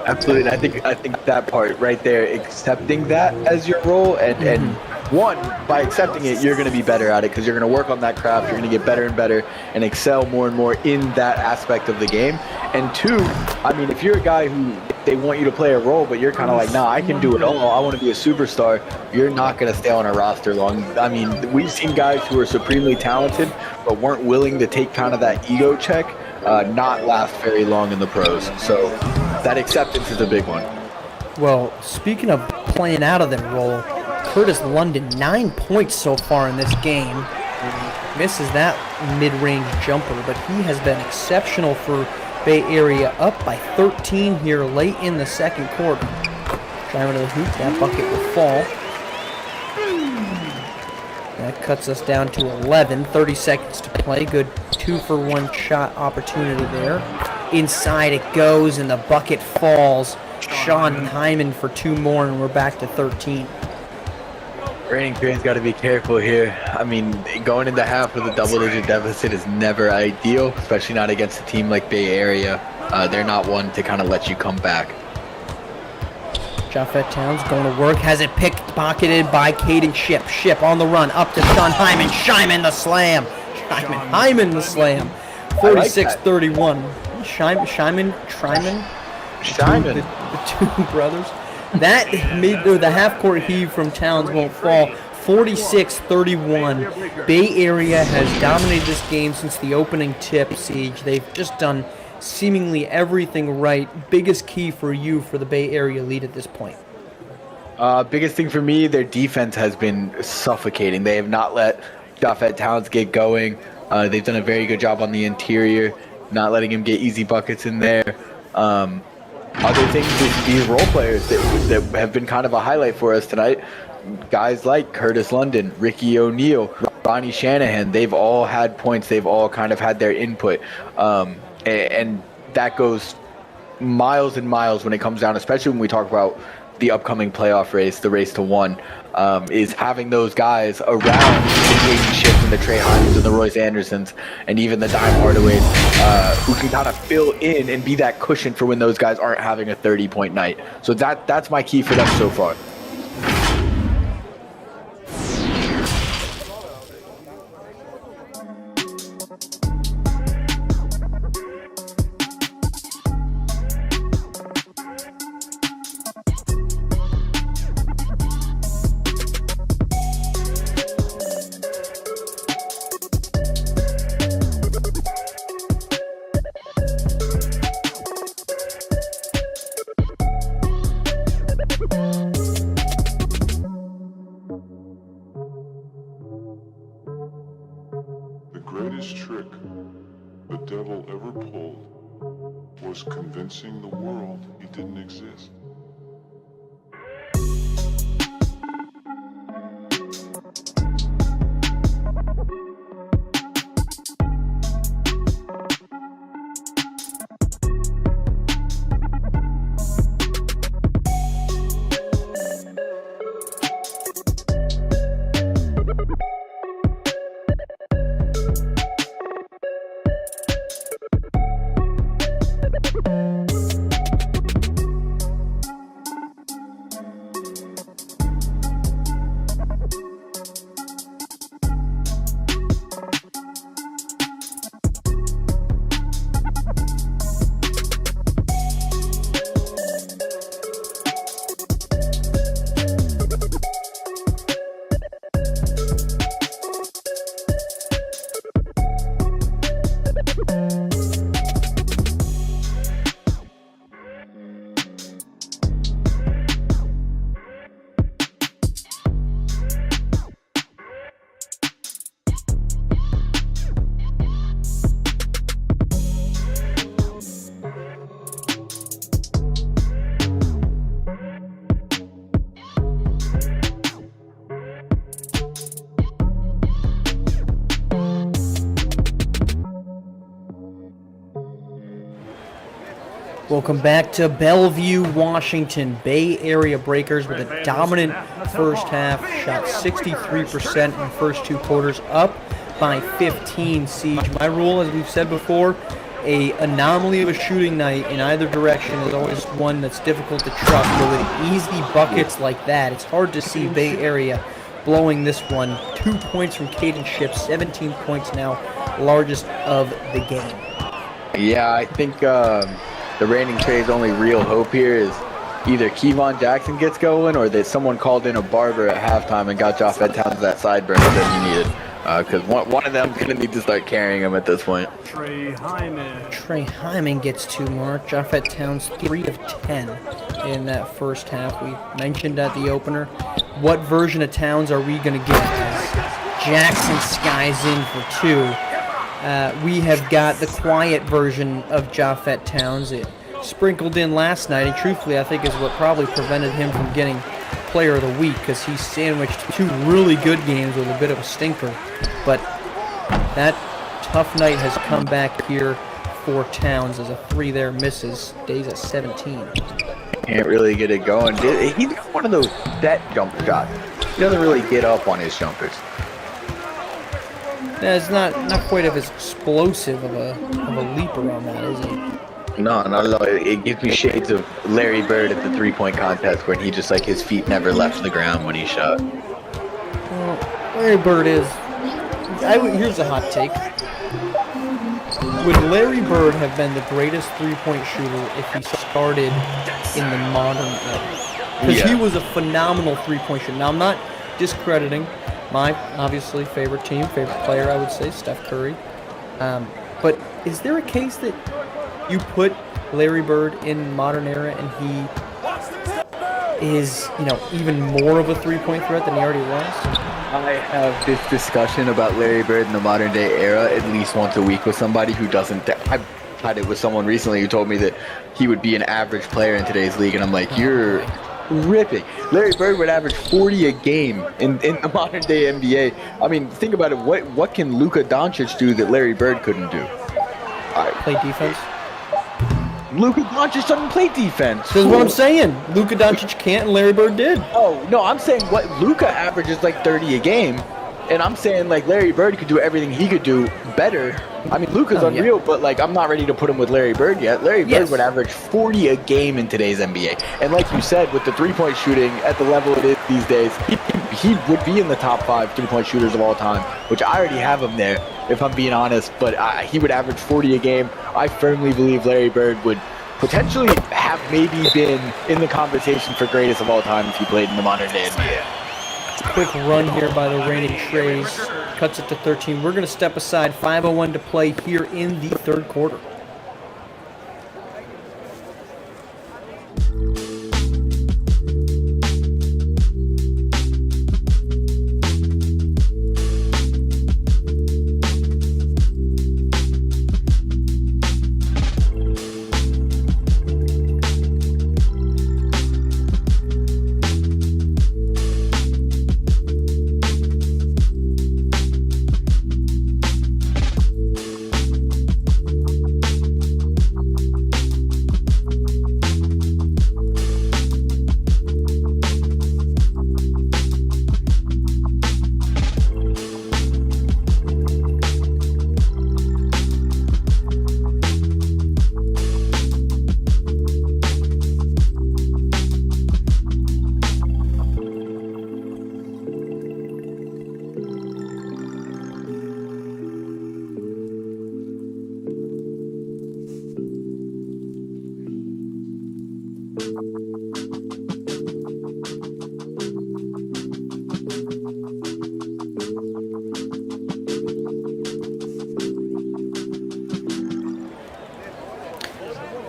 Absolutely. I think that part right there, accepting that as your role, and one, by accepting it, you're going to be better at it because you're going to work on that craft, you're going to get better and better and excel more and more in that aspect of the game. And 2, I mean, if you're a guy who they want you to play a role, but you're kind of like, nah, I can do it all, I want to be a superstar, you're not going to stay on a roster long. I mean, we've seen guys who are supremely talented but weren't willing to take kind of that ego check, not last very long in the pros. So that acceptance is a big one. Well, speaking of playing out of their role, Curtis London, 9 points so far in this game. Misses that mid-range jumper, but he has been exceptional for Bay Area, up by 13 here late in the second quarter. Driving to the hoop, that bucket will fall. That cuts us down to 11, 30 seconds to play. Good 2-for-1 shot opportunity there. Inside it goes, and the bucket falls. Sean Hyman for 2 more, and we're back to 13. Reigning Treys got to be careful here. I mean, going into half with a double-digit deficit is never ideal, especially not against a team like Bay Area. They're not one to kind of let you come back. Japheth Towns going to work, has it pickpocketed by Caden Ship. Ship on the run, up to Sean Hyman. Hyman the slam. Hyman the slam. 46-31. Tryman, the two brothers. That made the half-court heave from Towns won't fall. 46-31. Bay Area has dominated this game since the opening tip, Siege. They've just done seemingly everything right. Biggest key for you for the Bay Area lead at this point? Biggest thing for me, their defense has been suffocating. They have not let Japhet Towns get going. They've done a very good job on the interior, not letting him get easy buckets in there. Other things, these role players that have been kind of a highlight for us tonight, guys like Curtis London, Ricky O'Neal, Ronnie Shanahan, they've all had points. They've all kind of had their input. And that goes miles and miles when it comes down, especially when we talk about the upcoming playoff race, the race to 1, is having those guys around the Caden Shifts and the Trey Hymans and the Royce Andersons and even the Dime Hardaways, who can kind of fill in and be that cushion for when those guys aren't having a 30-point night. So that's my key for them so far. The greatest trick the devil ever pulled was convincing the world he didn't exist. Welcome back to Bellevue, Washington. Bay Area Breakers with a dominant first half. Shot 63% in the first 2 quarters, up by 15. Siege. My rule, as we've said before, a anomaly of a shooting night in either direction is always one that's difficult to trust. But with easy buckets like that, it's hard to see Bay Area blowing this one. 2 points from Caden Shipp, 17 points now, largest of the game. Yeah, I think the reigning Treys' only real hope here is either Kevon Jackson gets going or that someone called in a barber at halftime and got Japhet Towns that sideburn that he needed. Because one of them is going to need to start carrying him at this point. Trey Hyman gets 2 more. Japhet Towns 3 of 10 in that first half. We mentioned at the opener, what version of Towns are we going to get? Jackson skies in for 2. We have got the quiet version of Japhet Towns. It sprinkled in last night, and truthfully, I think is what probably prevented him from getting Player of the Week, because he sandwiched 2 really good games with a bit of a stinker. But that tough night has come back here for Towns as a 3 there misses. Stays at 17. Can't really get it going. He's got one of those set jump shots. He doesn't really get up on his jumpers. Yeah, it's not quite of as explosive of a leaper on that, is he? No, not at all. It gives me shades of Larry Bird at the 3-point contest where he just, like, his feet never left the ground when he shot. Well, Larry Bird is... here's a hot take. would Larry Bird have been the greatest three-point shooter if he started in the modern era? Because he was a phenomenal three-point shooter. Now, I'm not discrediting my, obviously, favorite team, favorite player, I would say, Steph Curry. But is there a case that you put Larry Bird in modern era and he is, even more of a three-point threat than he already was? I have this discussion about Larry Bird in the modern day era at least once a week with somebody who doesn't. I had it with someone recently who told me that he would be an average player in today's league, and I'm like, you're ripping. Larry Bird would average 40 a game in the modern day NBA. I mean, think about it. What can Luka Doncic do that Larry Bird couldn't do? Play defense. Luka Doncic doesn't play defense. That's what I'm saying. Luka Doncic can't, and Larry Bird did. Oh, no, I'm saying what Luka averages like 30 a game, and I'm saying like Larry Bird could do everything he could do better. I mean, Luka's unreal, but like I'm not ready to put him with Larry Bird yet. Larry Bird would average 40 a game in today's NBA. And like you said, with the three-point shooting at the level it is these days, he would be in the top 5 three-point shooters of all time, which I already have him there, if I'm being honest. But he would average 40 a game. I firmly believe Larry Bird would potentially have maybe been in the conversation for greatest of all time if he played in the modern day NBA. Quick run here by the reigning Treys. Cuts it to 13. We're going to step aside. 5:01 to play here in the third quarter.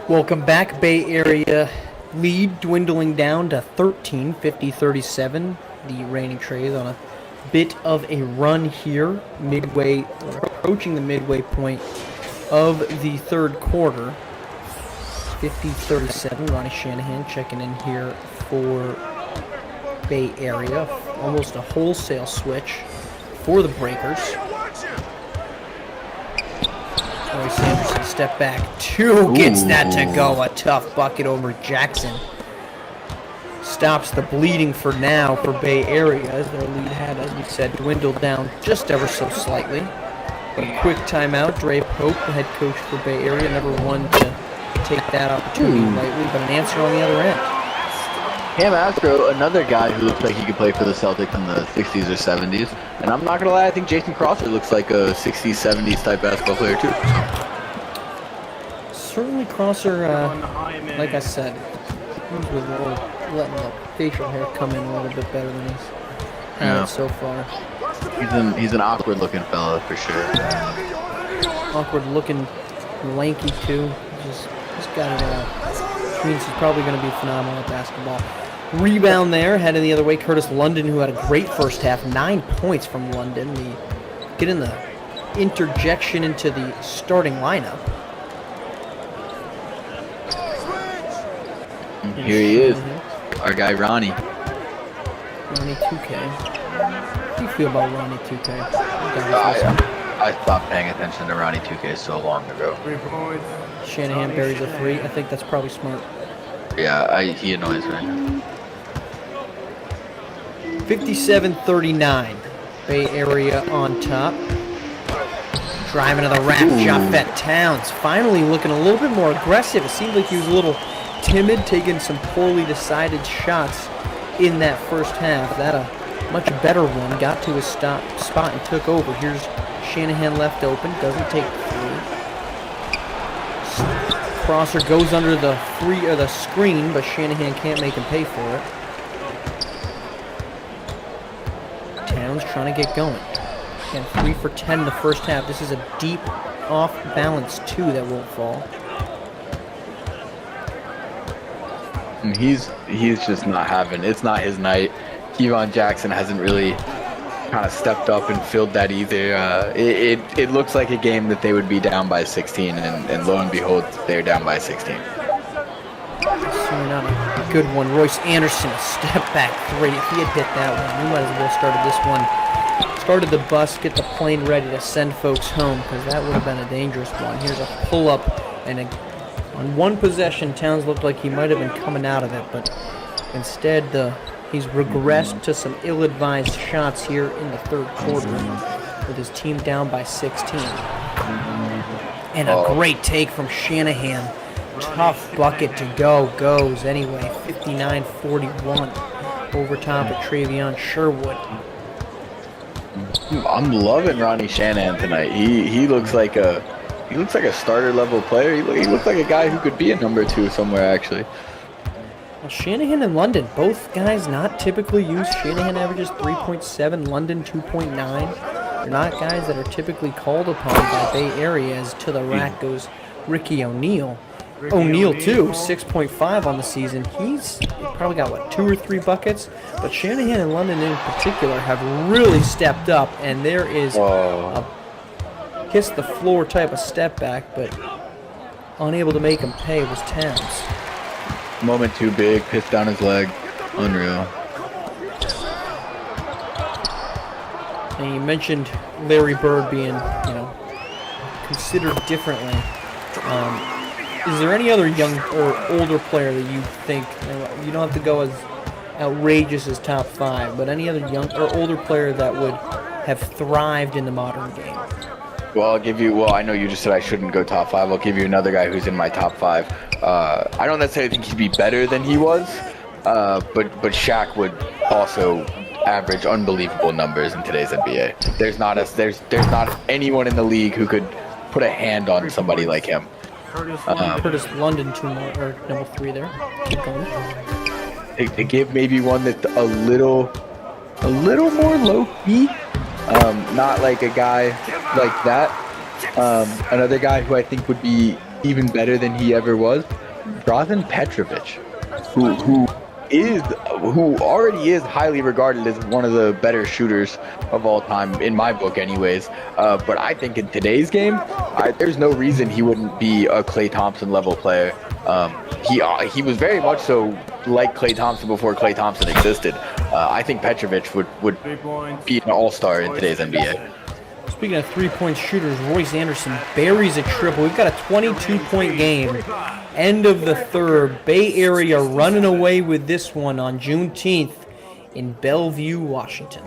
Welcome back. Bay Area lead dwindling down to 13, 50-37. The reigning Treys on a bit of a run here, approaching the midway point of the third quarter. 50-37. Ronnie Shanahan checking in here for Bay Area. Almost a wholesale switch for the Breakers. Corey Sanderson step back. Gets that to go. A tough bucket over Jackson. Stops the bleeding for now for Bay Area, as their lead had, as we said, dwindled down just ever so slightly. But a quick timeout. Dre Pope, the head coach for Bay Area, never one to take that opportunity lightly, but an answer on the other end. Cam Astro, another guy who looks like he could play for the Celtics in the 60s or 70s. And I'm not going to lie, I think Jason Crosser looks like a 60s, 70s type basketball player too. Certainly Crosser, like I said, he's with letting the facial hair come in a little bit better than he's had so far. He's an awkward looking fella for sure. Awkward looking, lanky too. He's got it all. Which means he's probably going to be phenomenal at basketball. Rebound there, heading the other way. Curtis London, who had a great first half, 9 points from London. Getting the interjection into the starting lineup. Here he is, our guy Ronnie. Ronnie 2K. How do you feel about Ronnie 2K? I stopped paying attention to Ronnie 2K so long ago. Shanahan buries a 3. I think that's probably smart. Yeah, he annoys me. 57-39. Bay Area on top. Driving to the rack, Japhett Towns. Finally looking a little bit more aggressive. It seemed like he was a little timid, taking some poorly decided shots in that first half. That a much better one. Got to his spot and took over. Here's Shanahan left open. Doesn't take the 3. Crosser goes under the screen, but Shanahan can't make him pay for it. Towns trying to get going. Again, 3 for 10 in the first half. This is a deep off-balance 2 that won't fall. And he's just not having. It's not his night. Kevon Jackson hasn't really kind of stepped up and filled that either. It looks like a game that they would be down by 16, and lo and behold, they're down by 16. Certainly not a good one. Royce Anderson, a step back 3. If he had hit that one, we might as well started this one. Started the bus, get the plane ready to send folks home, because that would have been a dangerous one. Here's a pull-up, and on one possession, Towns looked like he might have been coming out of it, but instead he's regressed to some ill-advised shots here in the third quarter with his team down by 16. And a great take from Shanahan. Tough bucket to go. Goes anyway. 59-41 over top of Travion Sherwood. I'm loving Ronnie Shanahan tonight. He looks like a starter level player. He looks like a guy who could be a number 2 somewhere actually. Well, Shanahan and London, both guys not typically used. Shanahan averages 3.7, London 2.9. They're not guys that are typically called upon by Bay Area. As to the rack goes Ricky O'Neal. O'Neal too, 6.5 on the season. He's probably got 2 or 3 buckets, but Shanahan and London in particular have really stepped up, and there is a kiss the floor type of step back, but unable to make him pay was Towns. Moment too big, pissed down his leg, unreal. And you mentioned Larry Bird being, considered differently. Is there any other young or older player that you think, you don't have to go as outrageous as top 5, but any other young or older player that would have thrived in the modern game? Well, I know you just said I shouldn't go top 5. I'll give you another guy who's in my top 5. I don't necessarily think he'd be better than he was, but Shaq would also average unbelievable numbers in today's NBA. There's not anyone in the league who could put a hand on somebody like him. Curtis London, 2 more, or number 3 there. Keep going. They give maybe one that's a little more low key. Not like a guy like that. Another guy who I think would be even better than he ever was, Drazen Petrovic, who already is highly regarded as one of the better shooters of all time, in my book anyways. But I think in today's game, there's no reason he wouldn't be a Klay Thompson level player. He was very much so like Klay Thompson before Klay Thompson existed. I think Petrovic would be an all-star in today's NBA. Speaking of 3-point shooters, Royce Anderson buries a triple. We've got a 22-point game. End of the third. Bay Area running away with this one on Juneteenth in Bellevue, Washington.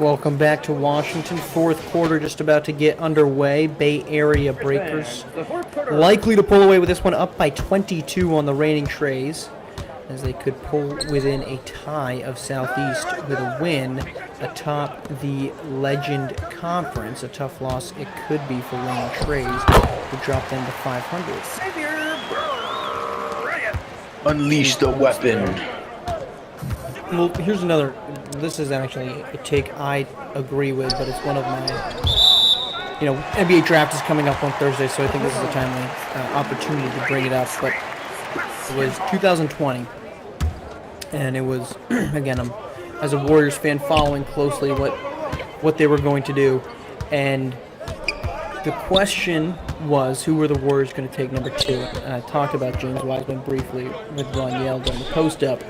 Welcome back to Washington. Fourth quarter just about to get underway. Bay Area Breakers likely to pull away with this one, up by 22 on the reigning Treys, as they could pull within a tie of Southeast with a win atop the Legend Conference. A tough loss it could be for reigning Treys, who dropped them to 500. Unleash the weapon. Well, here's another. This is actually a take I agree with, but it's one of my. NBA draft is coming up on Thursday, so I think this is a timely opportunity to bring it up. But it was 2020, and it was again, I'm as a Warriors fan following closely what they were going to do, and the question was, who were the Warriors going to take number 2? And I talked about James Wiseman briefly with Ron Yale during the post-up.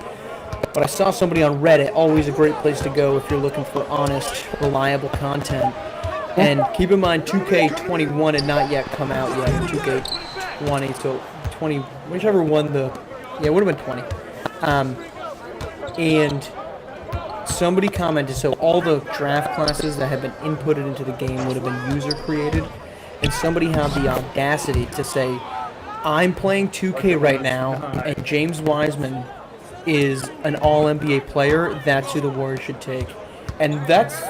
But I saw somebody on Reddit, always a great place to go if you're looking for honest, reliable content. And keep in mind, 2K21 had not yet come out yet. 2K20, so 20, whichever one it would have been 20. And somebody commented, so all the draft classes that have been inputted into the game would have been user-created. And somebody had the audacity to say, I'm playing 2K right now, and James Wiseman is an all-NBA player. That's who the Warriors should take. And that's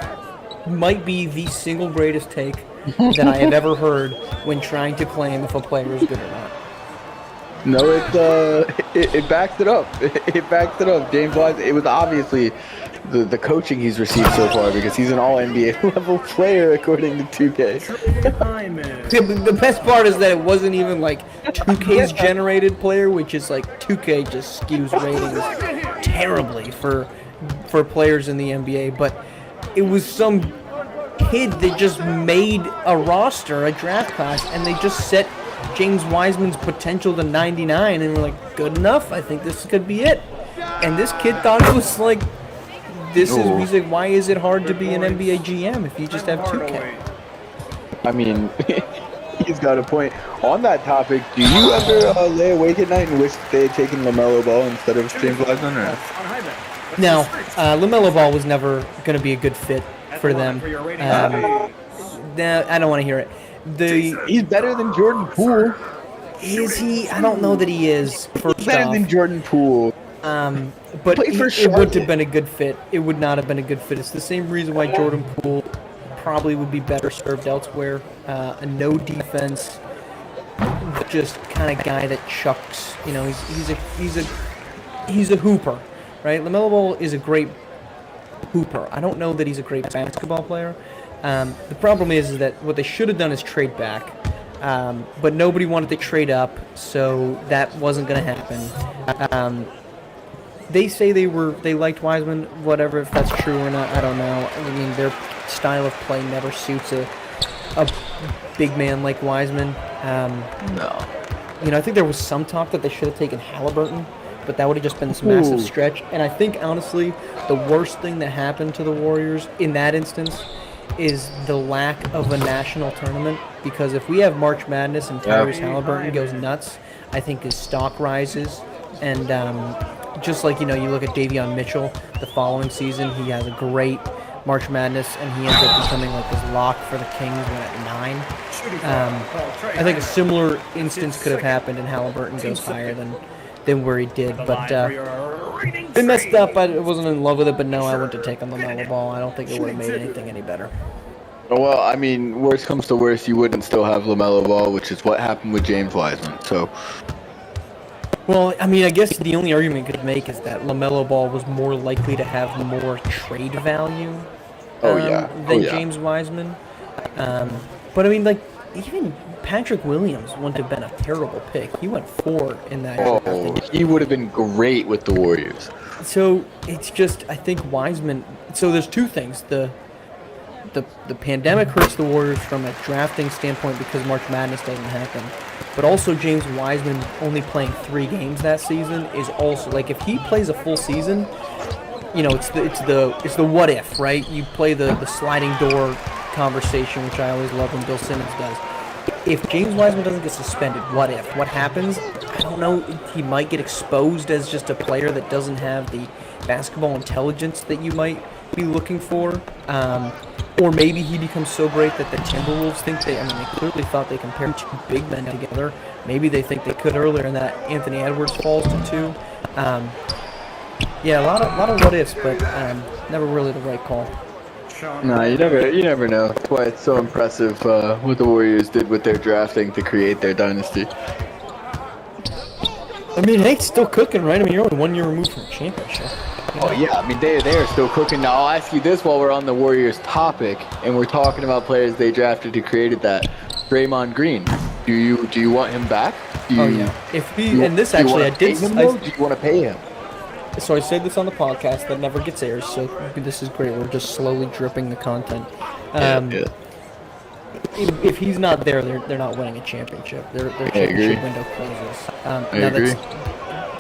might be the single greatest take that I have ever heard when trying to claim if a player is good or not. No, it backs it up. It backs it up. James Wiseman, it was obviously the coaching he's received so far, because he's an all-NBA level player according to 2K. The best part is that it wasn't even like 2K's generated player, which is like 2K just skews ratings terribly for players in the NBA, but it was some kid that just made a roster, a draft class, and they just set James Wiseman's potential to 99, and we're like, good enough, I think this could be it. And this kid thought it was like, he's like, why is it hard to be an NBA GM if you just have 2K? I mean, he's got a point. On that topic, do you ever lay awake at night and wish they had taken LaMelo Ball instead of James Wiseman? No, LaMelo Ball was never going to be a good fit for them. I don't want to hear it. He's better than Jordan Poole. Is he? I don't know that he is. He's better than Jordan Poole. But it would have been a good fit. It would not have been a good fit. It's the same reason why Jordan Poole probably would be better served elsewhere. A no defense, just kind of guy that chucks. He's a hooper, right? LaMelo Ball is a great hooper. I don't know that he's a great basketball player. The problem is that what they should have done is trade back. But nobody wanted to trade up, so that wasn't going to happen. They say they liked Wiseman, whatever, if that's true or not, I don't know. I mean, their style of play never suits a big man like Wiseman. No. I think there was some talk that they should have taken Halliburton, but that would have just been this massive stretch. And I think, honestly, the worst thing that happened to the Warriors in that instance is the lack of a national tournament, because if we have March Madness and Tyrese Halliburton goes nuts, I think his stock rises. And just like, you look at Davion Mitchell the following season, he has a great March Madness, and he ends up becoming like this lock for the Kings when at 9. I think a similar instance could have happened, and Halliburton goes higher than where he did. But it messed up. I wasn't in love with it, but no, I went to take on LaMelo Ball. I don't think it would have made anything any better. Well, I mean, worst comes to worst, you wouldn't still have LaMelo Ball, which is what happened with James Wiseman. So. Well, I mean, I guess the only argument you could make is that LaMelo Ball was more likely to have more trade value than James Wiseman. But I mean, like, even Patrick Williams wouldn't have been a terrible pick. He went 4 in that draft. He would have been great with the Warriors. So it's just, I think Wiseman. So there's two things. The pandemic hurts the Warriors from a drafting standpoint because March Madness doesn't happen. But also James Wiseman only playing 3 games that season is also, like, if he plays a full season, it's the what if, right? You play the sliding door conversation, which I always love when Bill Simmons does. if James Wiseman doesn't get suspended, what if? What happens? I don't know. He might get exposed as just a player that doesn't have the basketball intelligence that you might be looking for. Or maybe he becomes so great that the Timberwolves think they clearly thought they compared two big men together. Maybe they think they could earlier, and that Anthony Edwards falls to 2. Yeah, a lot of what ifs, but never really the right call. No, you never know. That's why it's so impressive what the Warriors did with their drafting to create their dynasty. I mean, hey, it's still cooking, right? I mean, you're only 1 year removed from a championship. Oh yeah, I mean they are still cooking. Now I'll ask you this while we're on the Warriors topic, and we're talking about players they drafted who created that. Draymond Green, do you want him back? Oh yeah. If he and this actually, I did. Do you want to pay him? So I said this on the podcast that never gets aired. So this is great. We're just slowly dripping the content. If he's not there, they're not winning a championship. Their championship window closes. Now that's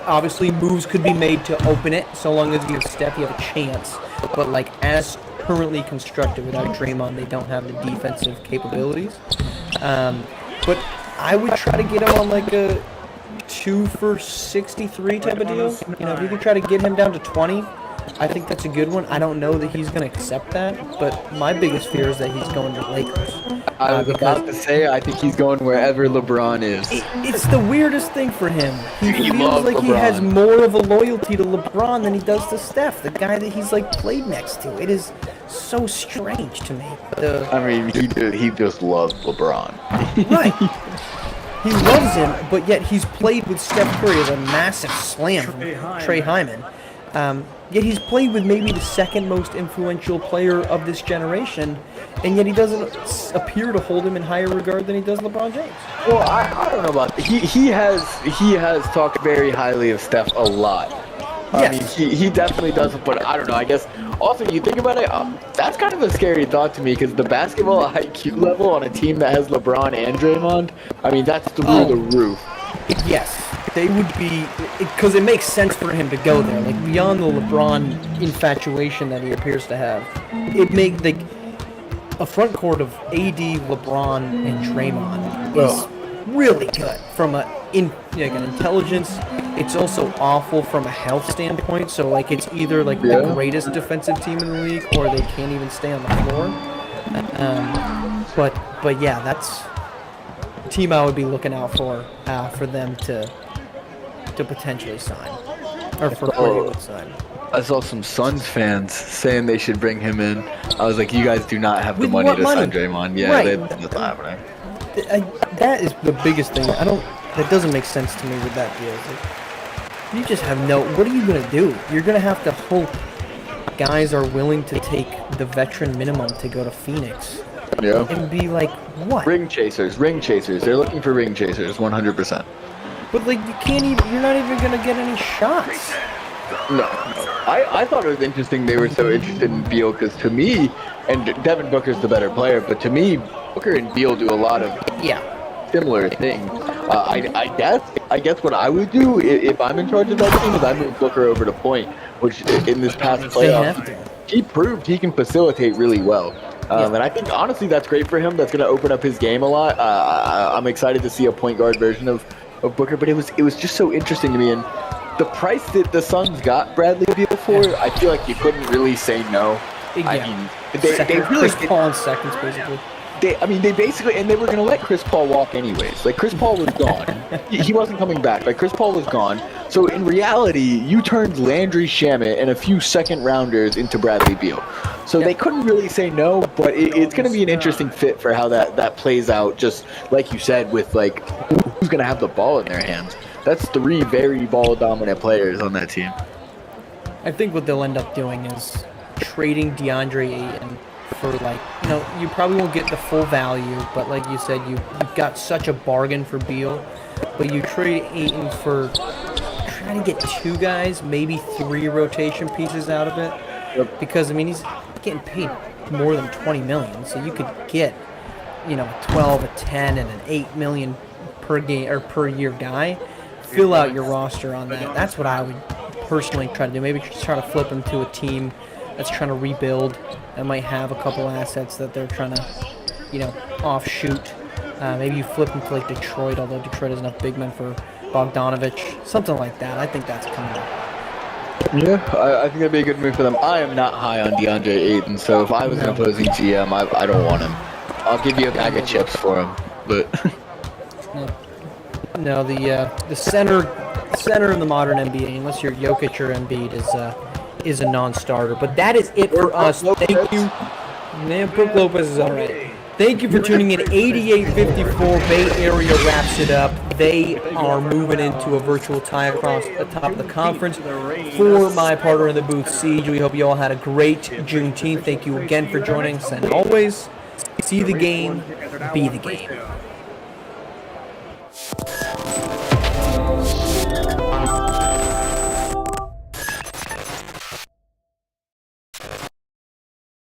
obviously moves could be made to open it. So long as you have Steph, you have a chance. But like as currently constructed, without Draymond, they don't have the defensive capabilities. But I would try to get him on like a 2 for 63 type of deal. You know, if you can try to get him down to 20, I think that's a good one. I don't know that he's going to accept that, but my biggest fear is that he's going to Lakers. I was about to say, I think he's going wherever LeBron is. It's the weirdest thing for him. He feels like LeBron. He has more of a loyalty to LeBron than he does to Steph, the guy that he's like played next to. It is so strange to me. He just loves LeBron. Right. He loves him, but yet he's played with Steph Curry as a massive slam from Trey Hyman. Yet he's played with maybe the second most influential player of this generation, and yet he doesn't appear to hold him in higher regard than he does LeBron James. Well, I don't know about that. He has talked very highly of Steph a lot. Yes. I mean, he definitely doesn't, but I don't know. I guess also you think about it, that's kind of a scary thought to me because the basketball IQ level on a team that has LeBron and Draymond, I mean, that's through the roof. Yes, they would be, because it makes sense for him to go there. Like beyond the LeBron infatuation that he appears to have, it makes like a front court of AD, LeBron, and Draymond is really good from an intelligence. It's also awful from a health standpoint. So like it's either like the greatest defensive team in the league, or they can't even stay on the floor. But yeah, that's a team I would be looking out for them to potentially sign, or for Brady to sign. I saw some Suns fans saying they should bring him in. I was like, you guys do not have the money to sign Draymond. Yeah, right. That's not happening. That is the biggest thing. That doesn't make sense to me with that deal. Like, you just have what are you going to do? You're going to have to hope guys are willing to take the veteran minimum to go to Phoenix. Yeah. And be like, what? Ring chasers. They're looking for ring chasers, 100%. But like, you're not even going to get any shots. No. I thought it was interesting they were so interested in Beal because to me, and Devin Booker's the better player, but to me, Booker and Beal do a lot of similar things. I guess what I would do if I'm in charge of that team is I move Booker over to point, which in this past playoff, he proved he can facilitate really well. And I think honestly that's great for him. That's going to open up his game a lot. I'm excited to see a point guard version of Booker, but it was just so interesting to me. And the price that the Suns got Bradley Beal for, I feel like you couldn't really say no. I mean, they really Chris Paul in seconds, basically. They basically, and they were going to let Chris Paul walk anyways. Like, Chris Paul was gone. He wasn't coming back. Like, Chris Paul was gone. So, in reality, you turned Landry Shamet and a few second-rounders into Bradley Beal. So, they couldn't really say no, but it's going to be an interesting fit for how that plays out, just like you said, with, like, who's going to have the ball in their hands. That's 3 very ball-dominant players on that team. I think what they'll end up doing is trading DeAndre Ayton for, like, you probably won't get the full value, but like you said, you got such a bargain for Beal, but you trade Ayton for trying to get 2 guys, maybe 3 rotation pieces out of it, because I mean he's getting paid more than $20 million, so you could get 12, a 10, and an $8 million per game or per year guy. Fill out your roster on that. That's what I would personally try to do. Maybe just try to flip him to a team that's trying to rebuild, that might have a couple assets that they're trying to, offshoot. Maybe you flip him to like Detroit, although Detroit has enough big men for Bogdanovich. Something like that. I think that's coming up. Yeah, I think that'd be a good move for them. I am not high on DeAndre Ayton, so if I was an opposing GM, I don't want him. I'll give you a bag of chips for him, but no, the center in the modern NBA, unless you're Jokic or Embiid, is a non-starter. But that is it for us. Thank you. Man, Brook Lopez is all right. Thank you for tuning in. 88-54, Bay Area wraps it up. They are moving into a virtual tie across the top of the conference. For my partner in the booth, Siege, we hope you all had a great Juneteenth. Thank you again for joining us. And always, see the game, be the game.